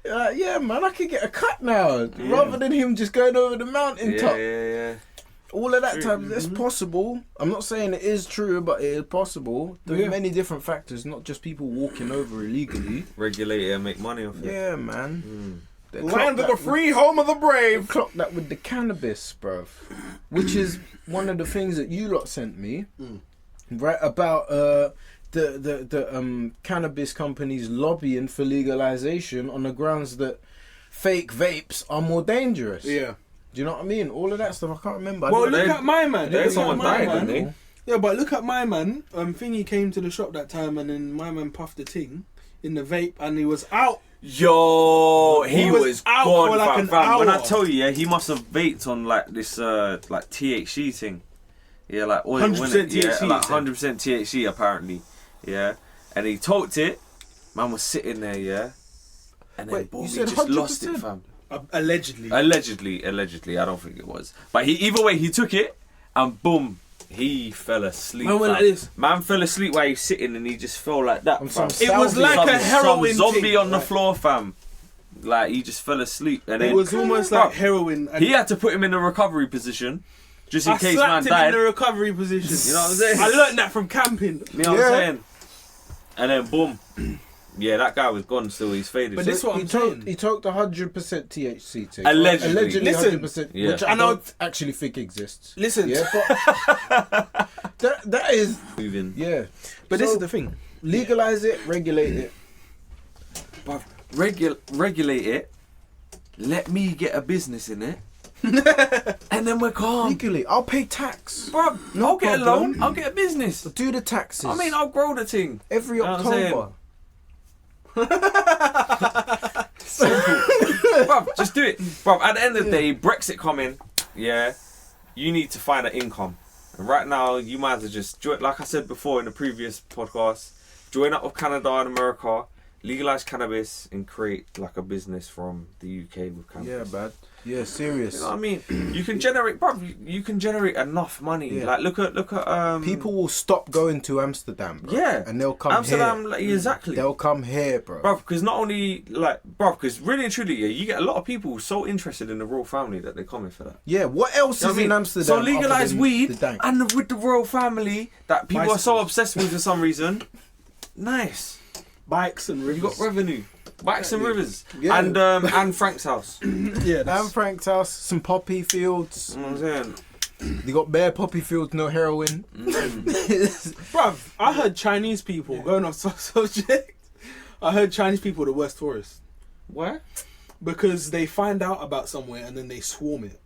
You're like, yeah, man, I can get a cut now. Rather than him just going over the mountaintop. Yeah. All of that type, it's possible. I'm not saying it is true, but it is possible. There are many different factors, not just people walking over illegally. Regulate it and make money off it. Yeah, man. Land of the free, home of the brave. Clock that with the cannabis, bruv. Which is one of the things that you lot sent me, right? About the cannabis companies lobbying for legalization on the grounds that fake vapes are more dangerous. Yeah. Do you know what I mean? All of that stuff, I can't remember. Well, look at my man. There's someone died, didn't they? Yeah, but look at my man. Thingy came to the shop that time, and then my man puffed the ting in the vape, and he was out. Yo, he was out gone, for like an fam. When I hour. tell you, he must have vaped on like this like THC thing. Yeah, like 100% THC, like 100% THC apparently. Yeah, and he talked it. Man was sitting there, yeah, and then Wait, boom, you he said just lost 100%? it, fam. Allegedly. Allegedly, I don't think it was. But either way, he took it, and boom, he fell asleep. Man went fam. like this. Man fell asleep while he was sitting, and he just fell like that. On Fam. some It was salvage. like a heroin some zombie thing. on the floor, fam. Like he just fell asleep, and then It was almost Bro, like heroin. And he had to put him in a recovery position, just in I case man slapped him died. in the recovery position. You know what I'm saying? I learned that from camping. You know what I'm saying? And then boom, yeah, that guy was gone. Still, he's faded. But this is what He I'm took saying. he took the 100% THC thing. Allegedly. Allegedly Listen, 100%, Yeah. which I And I'll- don't actually think exists. Listen. Yeah, but that is moving. yeah. But this So, is the thing. legalize it, regulate it. Regulate it. Let me get a business in it. and then we're calm. Legally, I'll pay tax. Bruv, No I'll get a problem. loan. I'll get a business. Do the taxes. I mean, I'll grow the thing. every know what I'm saying? October. Bruv, just do it. Bruv, at the end of the day, Brexit coming, yeah, you need to find an income. And right now, you might as well just join, like I said before in the previous podcast, join up with Canada and America, legalize cannabis, and create like a business from the UK with cannabis. Yeah, bad. Yeah, serious. You know what I mean? You can generate, bruv, you can generate enough money. Yeah. Like, look at, People will stop going to Amsterdam, bro. Yeah. And they'll come Amsterdam, here. like, exactly. They'll come here, bro. Bruv, because not only, like, bruv, because really and truly, yeah, you get a lot of people so interested in the royal family that they're coming for that. Yeah, what else You know is what I in mean? Amsterdam? So other legalise than weed the dank? and with the royal family that people are so Bicycles. obsessed with for some reason. Nice. Bikes and You rivers. got revenue. Bikes and rivers. Yeah. And Frank's house. You Yeah, Anne that's, Frank's house, some poppy fields. know what I'm saying? They got bare poppy fields, no heroin. bruv. I heard Chinese people going off subject. I heard Chinese people are the worst tourists Where? because they find out about somewhere and then they swarm it.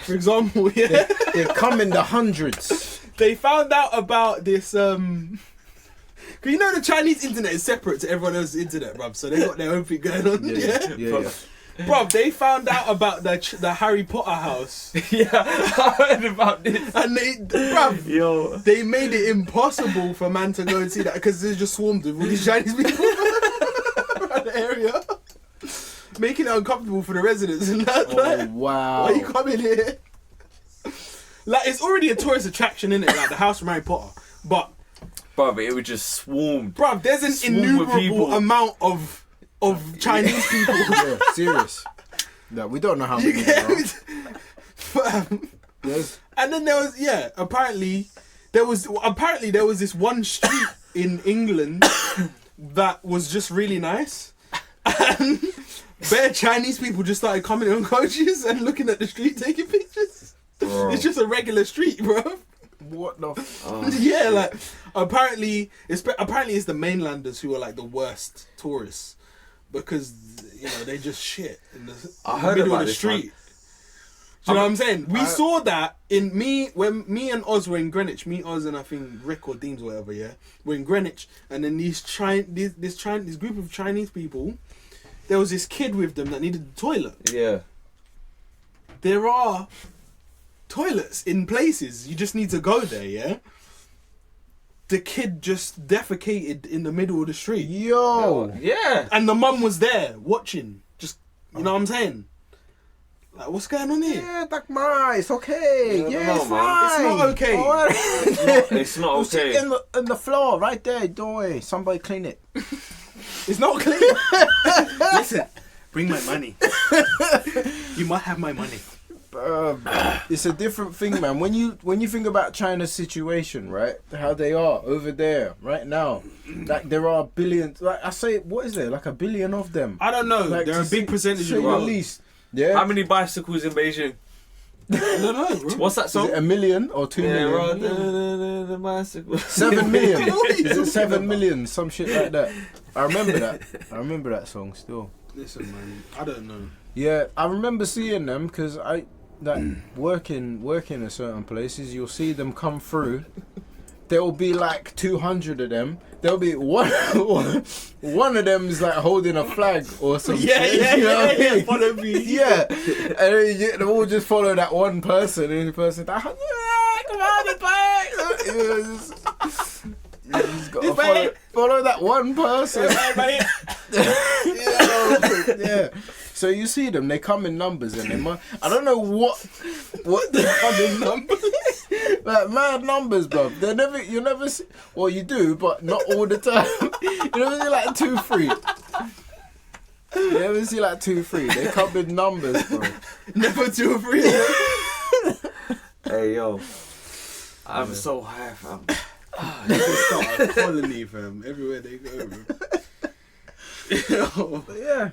For example, yeah, They come in the hundreds. they found out about this. Cause you know the Chinese internet is separate to everyone else's internet, bruv. So they got their own thing going on. Yeah. Bruv, they found out about the Harry Potter house, Yeah, I heard about this. and Yo. they made it impossible for man to go and see that because they just swarmed with all these Chinese people around the area, making it uncomfortable for the residents and that. Oh, Like, wow. why you coming here? Like, it's already a tourist attraction, innit? Like the house from Harry Potter, but Bruv, it was just swarmed. bruv, there's an Swarm with innumerable people. amount of Chinese people. Yeah, serious. No, we don't know how You many get there are. it? Fam. There's- And then there was apparently there was this one street in England that was just really nice, and bare Chinese people just started coming on coaches and looking at the street taking pictures. Bro. It's just a regular street, bro. What the Yeah, like apparently it's the mainlanders who are like the worst tourists because they just shit in the I heard middle about of the this, street. man. Do you know what I'm saying? We saw that when me and Oz were in Greenwich. Me, Oz, and I think Rick or Deems or whatever. Yeah, we're in Greenwich, and then this group of Chinese people. There was this kid with them that needed the toilet. Yeah. There are toilets in places. You just need to go there. Yeah. The kid just defecated in the middle of the street, Yo. Yeah. and the mum was there watching. Just you know what I'm saying? Like, what's going on here? Yeah, that's nice. It's okay. Yeah, Yeah, no, it's man. fine. It's not okay. Alright. It's not You sit okay. in the floor right there. Don't worry. Somebody clean it. It's not clean. Listen, bring my money. You might have my money. It's a different thing, man. When you think about China's situation, right? How they are over there right now. Like there are billions. Like I say, what is there? Like a billion of them. I don't know. Like, They're a to big say- percentage say of the the world. least. Yeah. How many bicycles in Beijing? I don't know, bro. What's that Is song? it 1 million or 2 million? bro. The bicycles. 7 million. What are you Is it talking 7 about? million? Some shit like that. I remember that song still. Listen, man. I don't know. Yeah, I remember seeing them because working in certain places, you'll see them come through. There will be like 200 of them. There'll be one of them is like holding a flag or something. Follow me. Yeah, and then they all just follow that one person, and the person like, yeah, come on, it's back. You just gotta follow that one person. Yeah. So you see them, they come in numbers, and I don't know what they come in numbers. Like mad numbers, bro. You never see. Well, you do, but not all the time. You never see like 2, 3. You never see like 2, 3. They come in numbers, bro. Never 2 or 3. Hey yo, I'm so high, fam. They start a colony, fam. Everywhere they go, bro. But yeah,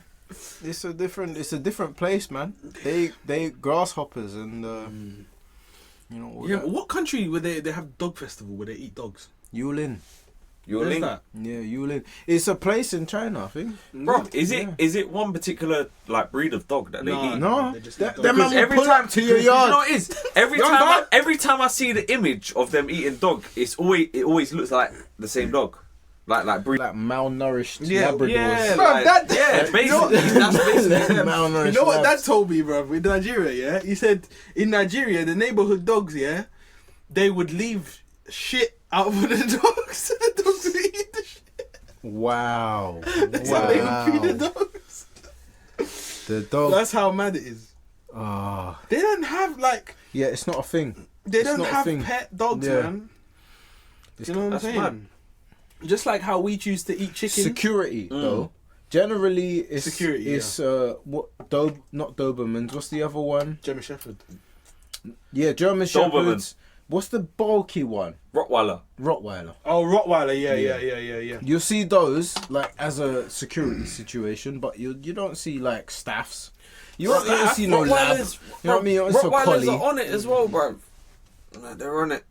it's a different place, man. They grasshoppers and all Yeah, that. but what country where they have dog festival where they eat dogs? Yulin. You're Where's linked. that? Yeah, Yulin. It's a place in China, I think. Bro, is Yeah. it one particular like breed of dog that they eat? No, They just that eat man dogs. will Every pull time up to your You know yard. what it is? Every Young time, dog? every time I see the image of them eating dog, it always looks like the same dog, like breed. Like malnourished Yeah, Labradors. yeah, Bro, like, that- yeah. Basically, that's basically them. Malnourished You know what labs. Dad told me, bro? In Nigeria, yeah, he said in Nigeria the neighborhood dogs, yeah, they would leave shit out for the dogs. The dogs would eat the shit. Wow. So they would feed the dogs. The dog. That's how mad it is. Ah. They don't have like Yeah, it's not a thing. they It's don't not a have thing. pet dogs, Yeah. man. You know what I'm That's saying? mad. Just like how we choose to eat chicken. Security though. Generally, it's Security, It's what not Dobermans. What's the other one? German Shepherd. Yeah, German Doberman. Shepherds. What's the bulky one? Rottweiler. Rottweiler. Oh, Rottweiler. Yeah. You'll see those like as a security situation, but you don't see like staffs. You don't see no lab. You know what I mean? It's a Rottweilers collie. are on it as well, bro. They're on it.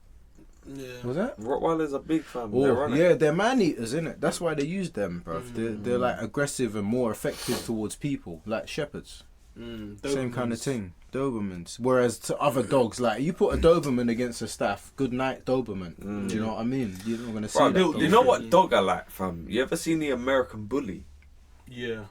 Yeah. Was that? Rottweilers are big, fam. They're Oh, on it. yeah, they're man eaters, innit? That's why they use them, bruv. They're like aggressive and more effective towards people, like shepherds. Same kind of thing. Dobermans. Whereas to other dogs, like you put a Doberman against a staff, good night Doberman. Do you know what I mean? You're not gonna see Bro, that. you dog. know what dog I like, fam? You ever seen the American Bully? Yeah.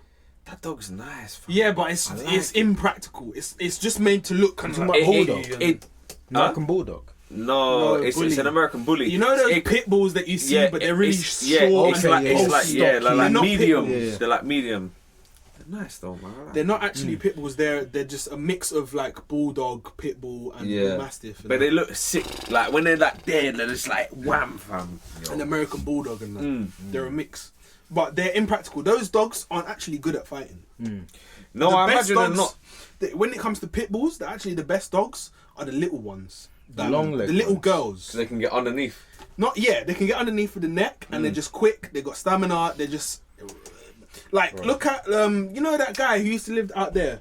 That dog's nice, fam. Yeah, but it's I like it. impractical. It's just made to look kind of Talking like about bulldog. Huh? American Bulldog. No, No, it's bully. an American Bully. You know those It- pit bulls that you see, yeah, but they're really it's- short. yeah, it's and like, yeah, it's yeah. like, yeah, Stocky. like They're not pit medium. bulls. Yeah. They're like medium. They're nice though, man. I like They're them. not actually pit bulls. They're just a mix of like bulldog, pit bull, and Yeah. mastiff. And But they look sick. Like when they're like there, they're just like wham, fam. an American bulldog and that. Mm. They're a mix, but they're impractical. Those dogs aren't actually good at fighting. No, The I best imagine they're dogs- not. When it comes to pit bulls, they're actually the best dogs are the little ones. The long leg the little ones. girls. So they can get underneath. Not they can get underneath with the neck and they're just quick. They got stamina. They're just like look at you know that guy who used to live out there.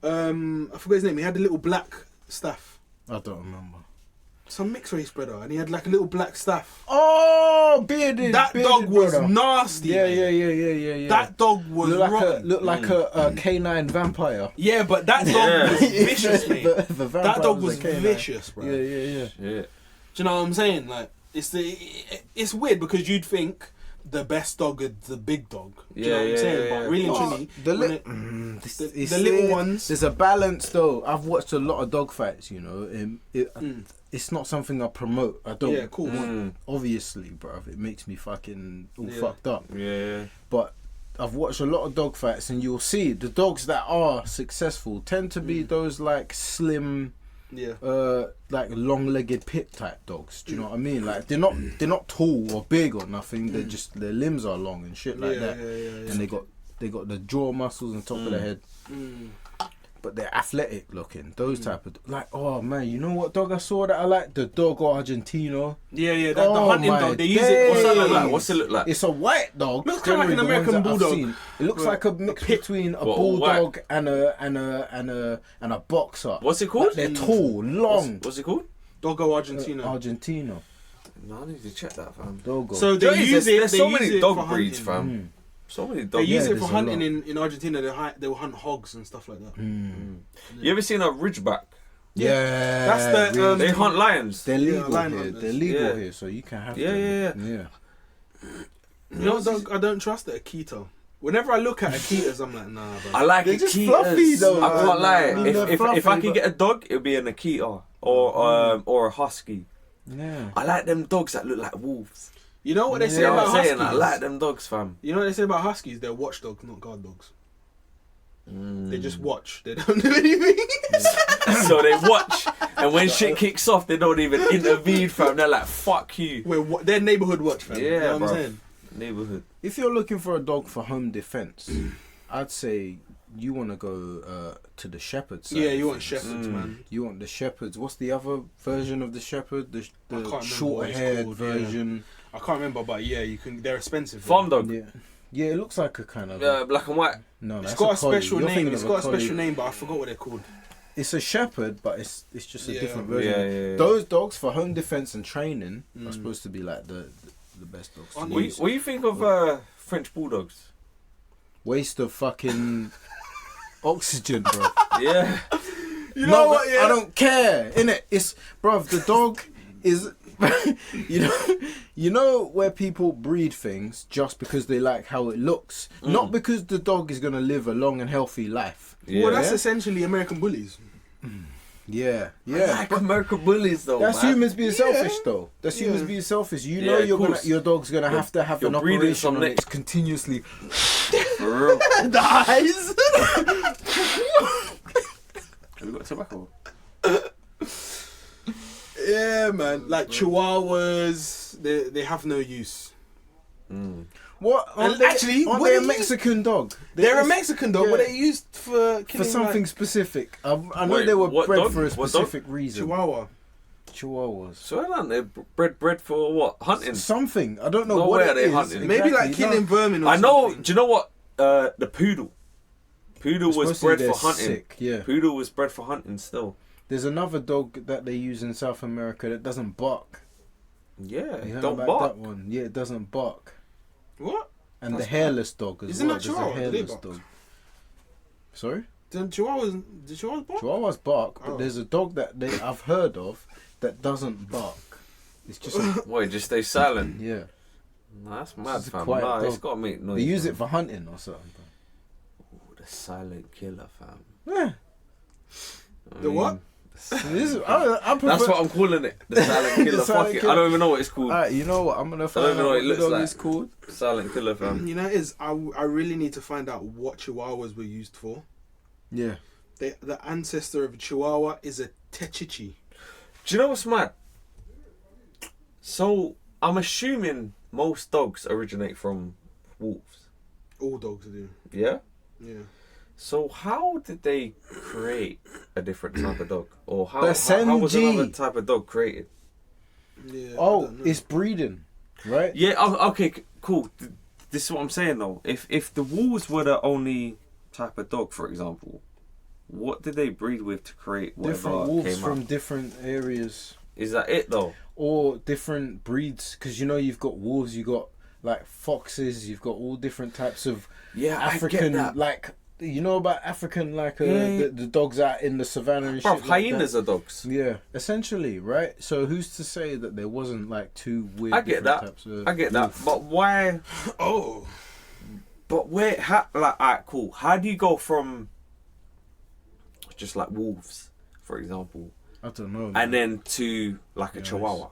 I forgot his name. He had a little black staff, I don't remember. some mixed race brother, and he had like a little black staff. Oh, bearded. That bearded dog was brother. nasty. Yeah, man. yeah. That dog was look like rotten. a canine vampire. Yeah, but that dog Yeah. was vicious, mate. The vampire That dog a was canine. vicious, bro. Yeah. Yeah. Do you know what I'm saying? Like, it's weird because you'd think the best dog is the big dog. Do you know what I'm Yeah, saying? yeah, But yeah. really and Oh, truly, the when li- it- It's the little there. ones. There's a balance though. I've watched a lot of dog fights. You know, it's not something I promote. I don't. Yeah, cool. Obviously, bruv, it makes me fucking all Yeah. fucked up. Yeah. But I've watched a lot of dog fights, and you'll see the dogs that are successful tend to be those like slim, Yeah. like long-legged pit type dogs. Do you know what I mean? Like they're not tall or big or nothing. They're just their limbs are long and shit like that. Yeah. And they got the jaw muscles on top of the head. But they're athletic looking. Those type of like, oh man, you know what dog I saw that I like? The dog Argentino. Yeah. The Oh hunting my dog. They use it. What's that look days. like? What's it look like? It's a white dog. Looks kinda like an generally the ones American that I've bulldog. seen. It looks like a mix between a What, bulldog and a boxer. What's it called? Like, they're tall, long. What's it called? Doggo Argentina. Argentino. No, I need to check that, fam. Dogo. So Do you know they what it use is? it. There's They so use many it dog for breeds, hunting. fam. So many They dog use it there's for a hunting lot. in Argentina. They will hunt hogs and stuff like that. You ever seen a ridgeback? yeah, That's the, really. They hunt lions. They're legal lion here. hunters. They're legal Yeah. here, so you can have Yeah, them. yeah, yeah. You know what dog I don't trust? The Akita. Whenever I look at Akitas, I'm like, nah, bro. I like They're Akitas. just fluffy, though, I can't man. lie. I mean, they're If I fluffy, could but- get a dog, it would be an Akita or a husky. Yeah. I like them dogs that look like wolves. You know what they You say know what about I'm saying? huskies? I like them dogs, fam. You know what they say about huskies? They're watchdogs, not guard dogs. Mm. They just watch. They don't do anything. So they watch, and when shit kicks off, they don't even intervene, fam. They're like, fuck you. They're neighborhood watch, fam. Yeah, you know what bro. I'm saying? Neighborhood. If you're looking for a dog for home defense, I'd say you want to go to the shepherd side. Yeah, of you want things. shepherds, man. You want the shepherds. What's the other version of the shepherd? I can't The remember shorter what it's haired called, yeah. version. I can't remember, but yeah, you can. They're expensive. Farm dog. Yeah. Yeah, it looks like a kind of. Black and white. No, It's that's got a collie. special You're name. thinking It's of got a collie. special name, but I forgot what they're called. It's a shepherd, but it's just a Yeah. different version. Yeah. Those dogs for home defense and training are supposed to be like the best dogs. Aren't What do you think of French bulldogs? Waste of fucking oxygen, bro. Yeah. You know what? I don't care, innit? It's, bruv, the dog is, you know where people breed things just because they like how it looks, not because the dog is gonna live a long and healthy life. Yeah. Well, that's essentially American bullies. Yeah, I yeah. like American bullies though. That's man. humans being selfish, though. That's humans being selfish. You know, your dog's gonna have to have an breeding operation some on next- it continuously. For real. The eyes. Have you got tobacco? Yeah, man. Like Chihuahuas, they have no use. What? And actually, aren't what they a do you- Mexican dog? They're a Mexican dog, but yeah. they're used for For killing something like, specific. I know Wait, they were what bred dog? for a What dog? specific reason. Chihuahua. Chihuahuas. So I don't know. Bred for what? Hunting. Something. I don't know No what way it are they is. hunting. Maybe like exactly. killing No. vermin or I know. something. Do you know what? The poodle. Poodle was Supposedly bred they're for hunting. sick, yeah. Poodle was bred for hunting still. There's another dog that they use in South America that doesn't bark. Yeah, You heard don't about bark. that one? Yeah, it doesn't bark. What? And That's the hairless dog as Isn't well. that There's a Chihuahua? Do they hairless bark? dog. Sorry? The Chihuahuas bark? Chihuahuas bark, but Oh. there's a dog that I've heard of that doesn't bark. It's just Wait, just stay silent. yeah. Nah, that's mad, It's a fam. quiet Nah, it's dog. got to make noise. They use fam. it for hunting or something. Ooh, the silent killer, fam. Yeah. The what? I prefer, That's what I'm calling it. The silent killer. The silent Fuck it. killer. I don't even know what it's called. Alright, you know what? I'm gonna I find don't out even know what what it the looks dog like. is called. Silent killer, fam. You know, it is. I really need to find out what Chihuahuas were used for. Yeah. The ancestor of a Chihuahua is a Techichi. Do you know what's mad? So I'm assuming most dogs originate from wolves. All dogs do. Yeah. Yeah. So how did they create a different type of dog, or how The was Senji. another type of dog created? Yeah. I Oh, don't know. it's breeding, right? Yeah. Okay. Cool. This is what I'm saying though. If the wolves were the only type of dog, for example, what did they breed with to create whatever Different wolves came from out? different areas Is that it though? or different breeds. Because you know you've got wolves, you've got like foxes, you've got all different types of Yeah, I African, get that. like you know about African, like Yeah. the dogs out in the savannah and Bruv, shit. like hyenas that. are dogs. Yeah, essentially, right? So who's to say that there wasn't like two weird I get different that. types of I get that. wolf? But why? Oh. But where? How, like, alright, cool. How do you go from just like wolves, for example, I don't know. and man. then to like a Yes. chihuahua?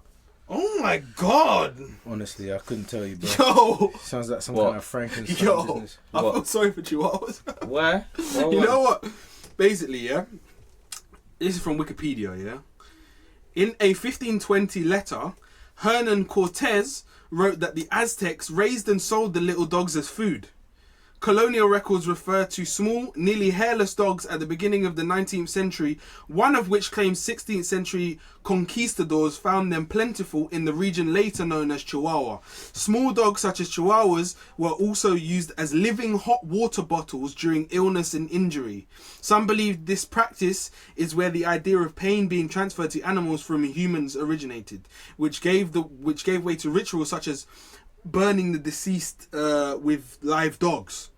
Oh my God. Honestly, I couldn't tell you, bro. Yo. Sounds like some What? kind of Frankenstein Yo. business. I What? feel sorry for Chihuahuas. Where? You know what? Basically, yeah. This is from Wikipedia, yeah. In a 1520 letter, Hernan Cortez wrote that the Aztecs raised and sold the little dogs as food. Colonial records refer to small, nearly hairless dogs at the beginning of the 19th century, one of which claims 16th century conquistadors found them plentiful in the region later known as Chihuahua. Small dogs such as Chihuahuas were also used as living hot water bottles during illness and injury. Some believe this practice is where the idea of pain being transferred to animals from humans originated, which gave way to rituals such as burning the deceased with live dogs,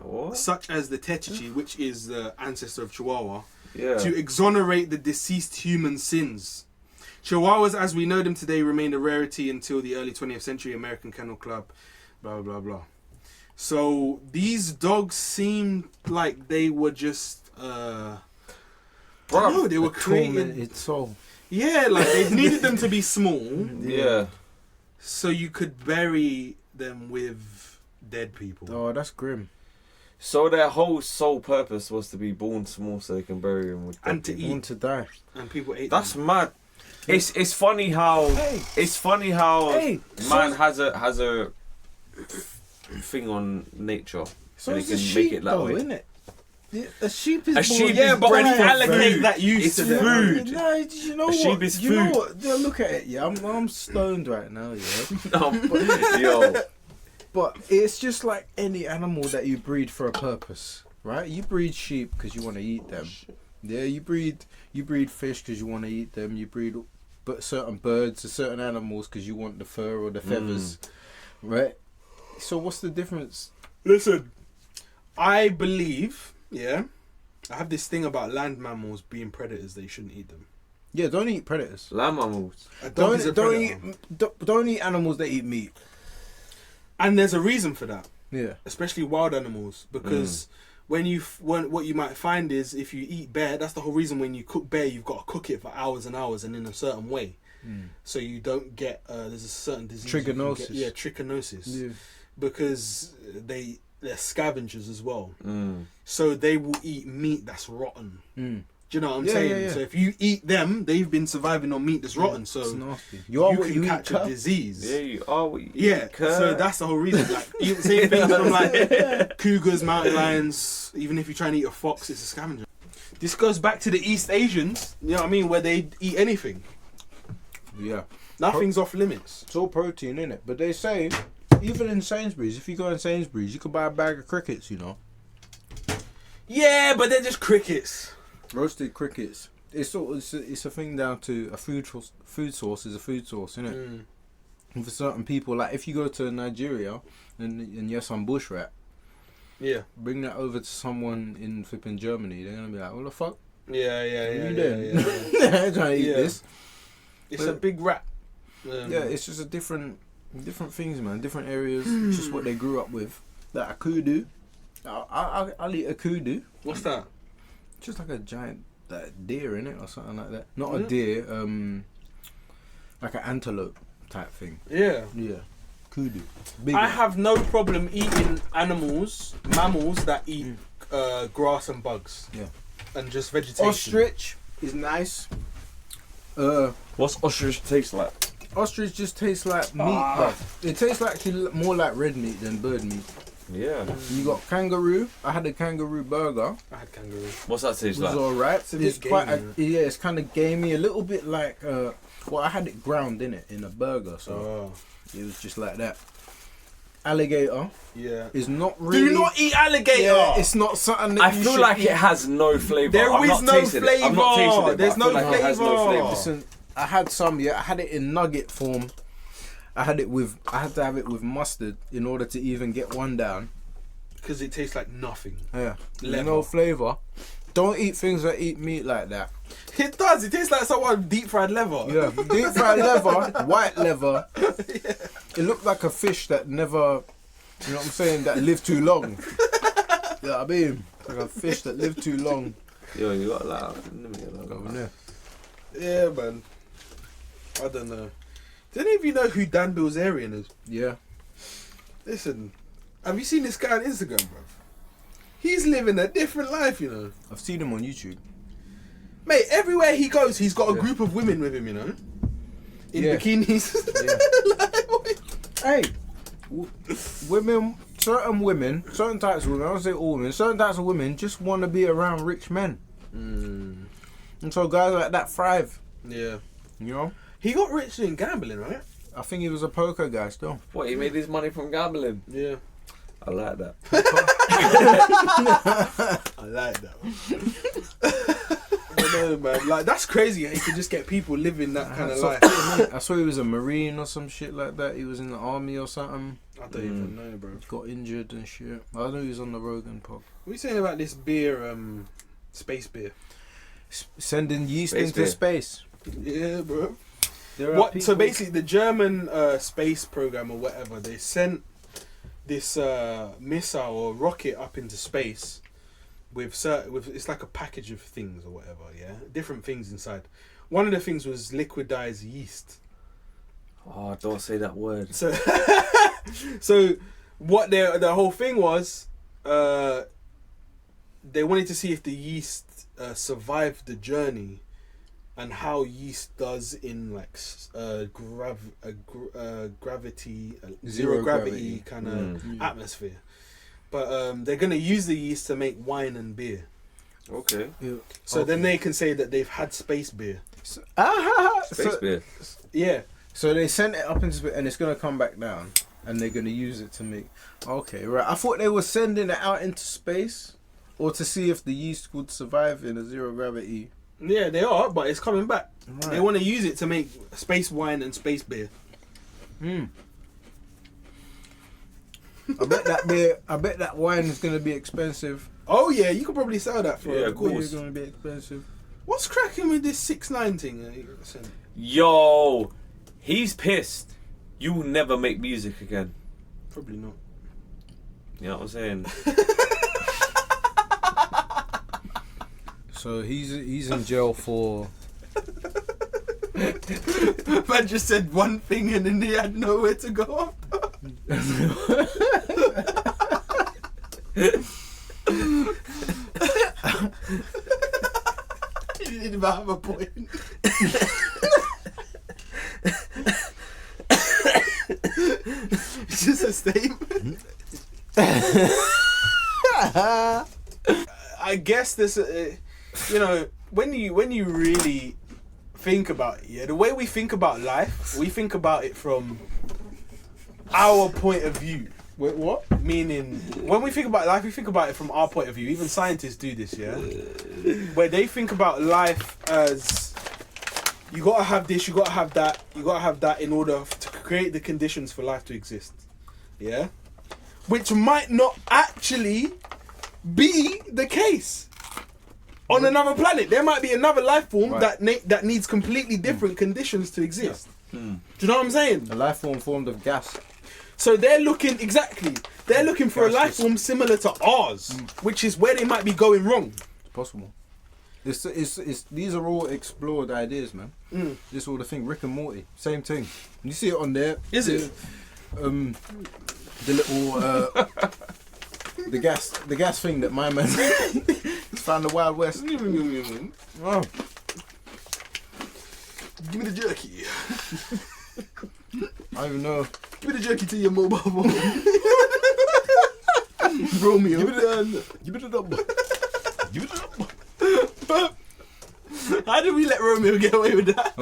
What? such as the Techichi, which is the ancestor of Chihuahua, Yeah. to exonerate the deceased human sins. Chihuahuas, as we know them today, remained a rarity until the early 20th century. American Kennel Club, blah blah blah. So these dogs seemed like they were just, Bruv, they were created. Tormented soul. Yeah, like they needed them to be small, Yeah. so you could bury them with dead people. Oh, that's grim. So their whole sole purpose was to be born small so they can bury him with And dead to people. Want to die. And people ate That's them. mad. It's funny how Hey, man has a thing on nature. So and it's he a can sheep, make it that though, way. isn't it? Yeah, a sheep is A born- sheep Yeah, is but bred when you for allocate food. that use It's to them, food. No, you know A what? sheep is you know food. what? Yeah, look at it. Yeah, I'm stoned right now. Yeah, Yo, but it's just like any animal that you breed for a purpose, right? You breed sheep because you want to eat them. Yeah, you breed fish because you want to eat them. You breed certain birds or certain animals because you want the fur or the feathers, right? So what's the difference? Listen, I believe, I have this thing about land mammals being predators. They shouldn't eat them. Yeah, don't eat predators. Land mammals. A dog is a predator. Don't eat animals that eat meat. And there's a reason for that, Yeah. especially wild animals, because what you might find is if you eat bear, that's the whole reason when you cook bear, you've got to cook it for hours and hours and in a certain way, so you don't get there's a certain disease. Trichinosis. Trichinosis. Yeah. Because they're scavengers as well, so they will eat meat that's rotten. Do you know what I'm saying? Yeah. So if you eat them, they've been surviving on meat that's rotten. So It's nasty. You are what can you catch eat. a disease. Yeah, you are what you eat. Yeah, so that's the whole reason. Like, even same things from like cougars, mountain lions. Even if you try and eat a fox, it's a scavenger. This goes back to the East Asians. You know what I mean? Where they eat anything. Yeah. Nothing's off limits. It's all protein in it, but they say even in Sainsbury's, if you go in Sainsbury's, you can buy a bag of crickets. You know, Yeah, but they're just crickets. roasted crickets. It's a thing down to a food source is a food source, isn't it? And for certain people, like if you go to Nigeria and you're some bush rat, Yeah. bring that over to someone in flipping Germany, they're gonna be like, "What the fuck? Yeah. What you doing? They're trying to eat Yeah. this." It's a big rat. Yeah, it's just a different things, man. Different areas. It's just what they grew up with. Like a kudu. I'll eat a kudu. What's that? Just like a giant deer in it or something like that. Not a deer, like an antelope type thing. Yeah. Yeah, kudu. Big I one. have no problem eating mammals that eat grass and bugs. Yeah. And just vegetation. Ostrich is nice. What's ostrich taste like? Ostrich just tastes like meat, but it tastes actually more like red meat than bird meat. Yeah. You got kangaroo. I had a kangaroo burger. I had kangaroo. What's that It taste was like? alright. It's a bit quite gamey, it's kind of gamey, a little bit like well, I had it ground in it in a burger, so Oh. it was just like that. Alligator Yeah. is not really. Do not eat alligator. Yeah, it's not something that I you feel should like eat. it has no flavour. There I've is not no tasted it. I've not tasted flavour. it. There's but I feel no like it has no flavour. flavour. Listen, I had some. Yeah, I had it in nugget form. I had to have it with mustard in order to even get one down. Because it tastes like nothing. Yeah, there's Leather. no flavour. Don't eat things that eat meat like that. It does. It tastes like someone deep fried leather. Yeah, deep fried leather, white leather. It looked like a fish that never, you know what I'm saying, that lived too long. You know what I mean? Like a fish that lived too long. Yo, you got that. Over there. Yeah, man. I don't know. Do any of you know who Dan Bilzerian is? Yeah. Listen, have you seen this guy on Instagram, bro? He's living a different life, you know. I've seen him on YouTube. Mate, everywhere he goes, he's got a group of women with him, you know. In Yeah. bikinis. Like, what? Hey, certain types of women, I don't say all women, certain types of women just want to be around rich men. And so guys like that thrive, Yeah. you know? He got rich in gambling, right? I think he was a poker guy still. What, he made his money from gambling? Yeah. I like that. I like that. I don't know, man. Like, that's crazy how you can just get people living that kind of life. I saw he was a Marine or some shit like that. He was in the army or something. I don't even know, bro. Got injured and shit. I know he was on the Rogan pod. What are you saying about this beer, space beer? Sending yeast Space into beer. space. Yeah, bro. There are What? So people- basically, the German space program or whatever, they sent this missile or rocket up into space with it's like a package of things or whatever. Yeah, different things inside. One of the things was liquidized yeast. Oh, don't say that word. So, so what the whole thing was, they wanted to see if the yeast survived the journey, and how yeast does in like gravity, zero gravity kind of atmosphere. But they're gonna use the yeast to make wine and beer. Okay. So then they can say that they've had space beer. Space beer. Yeah. So they sent it up into space and it's gonna come back down, and they're gonna use it to make. Okay, right. I thought they were sending it out into space, or to see if the yeast would survive in a zero gravity Yeah, they are, but it's coming back. Right. They want to use it to make space wine and space beer. I bet that wine is gonna be expensive. Oh yeah, you could probably sell that for Yeah, a of course. It's gonna be expensive. What's cracking with this 6ix9ine thing? Yo, he's pissed. You will never make music again. Probably not. You know what I'm saying? So he's in jail for. Man just said one thing and then he had nowhere to go. He didn't even have a point. It's just a statement. I guess this, you know, when you really think about it, yeah, the way we think about life, we think about it from our point of view. Wait, what? Meaning, when we think about life, we think about it from our point of view. Even scientists do this, yeah? Where they think about life as, you gotta have this, you gotta have that, you gotta have that in order to create the conditions for life to exist. Yeah? Which might not actually be the case. On another planet, there might be another life form Right. that needs completely different conditions to exist. Do you know what I'm saying? A life form formed of gas. So they're looking for a life form similar to ours, which is where they might be going wrong. It's possible. It's these are all explored ideas, man. This is all the thing. Rick and Morty, same thing. You see it on there. Is it? The little the gas thing that my man found the Wild West. Oh. Give me the jerky. I don't even know. Give me the jerky to your mobile phone. Romeo. Give me the number. Give me the number. How did we let Romeo get away with that?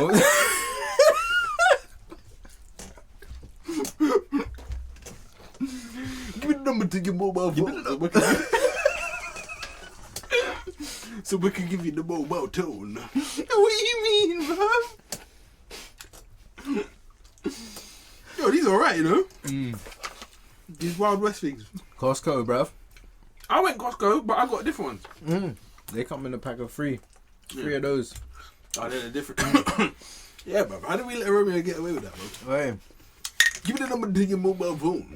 Give me the number to your mobile phone. So we can give you the mobile tone. What do you mean, man? Yo, these alright, you know? These Wild West things. Costco, bruv. I went Costco, but I got different ones. They come in a pack of three. Three of those. Oh, they're different. Yeah, bro. How did we let Romeo get away with that, bro? Hey. Give me the number to your mobile phone.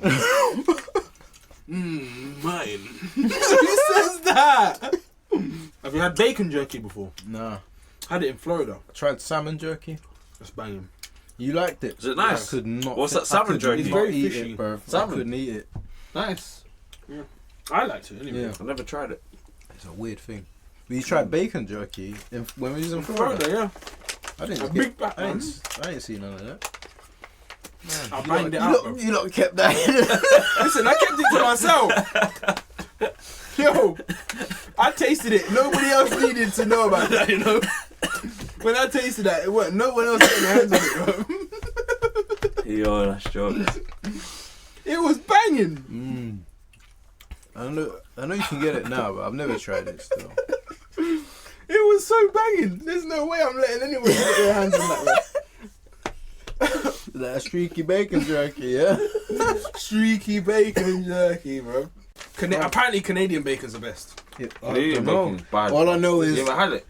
Mine. Who says that? Have you had bacon jerky before? Nah. Had it in Florida. I tried salmon jerky. That's banging. You liked it? Is it nice? I could not. What's that salmon jerky? It's It's very very fishy. It, bro. I Salmon? couldn't eat it. Nice. Yeah. I liked it anyway. Yeah. I never tried it. It's a weird thing. But you tried bacon jerky when we was in Florida, Florida. yeah. I didn't. A big black I one. didn't see none of that. I banged it out, bro. You lot kept that. Listen, I kept it to myself. Yo, I tasted it. Nobody else needed to know about that, you know? When I tasted that, it worked. No one else got their hands on it, bro. Yo, that's jokes. It was banging. I know you can get it now, but I've never tried it still. It was so banging. There's no way I'm letting anyone get their hands on that, bro. That streaky bacon jerky, yeah? Streaky bacon jerky, bro. Apparently Canadian bacon's the best. I Canadian don't know. bacon's bad. All I know is You ever had it?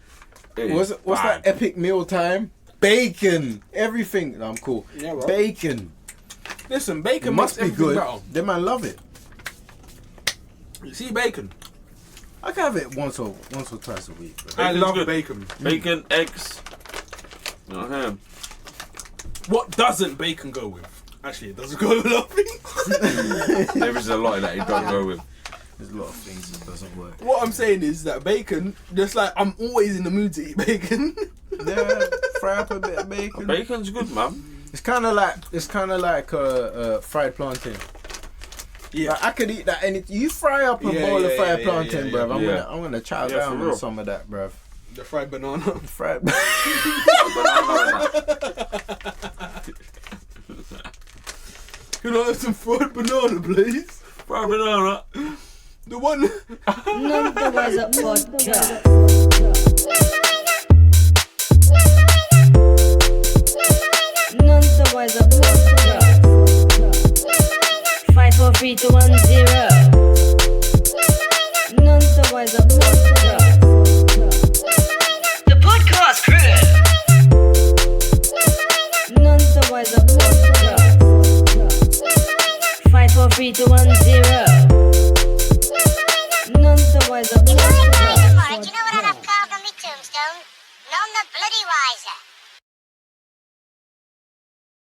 what's that epic meal time? Bacon, everything. No, I'm cool. Yeah, bro. Bacon. Listen, It bacon must makes be everything good. better. Them man love it. You see bacon? I can have it once or twice a week. Bro. I Bacon's love good. bacon. Bacon, eggs. Okay. What doesn't bacon go with? Actually, it doesn't go with a lot of things. There is a lot of that you don't go with. There's a lot of things that doesn't work. What I'm saying is that bacon, just like I'm always in the mood to eat bacon. Yeah, fry up a bit of bacon. Bacon's good, man. It's kind of like fried plantain. Yeah. Like, I could eat that any. You fry up a Yeah, bowl of yeah, fried yeah, plantain, yeah, bruv. yeah. I'm gonna chow Yeah, down for on real. some of that, bruv. The fried banana. Fried. Can I have some fried banana, please? Fried banana. The one. None the wiser podcast. 543-210. None the wiser podcast. The podcast crew. None the wiser podcast. 543-210.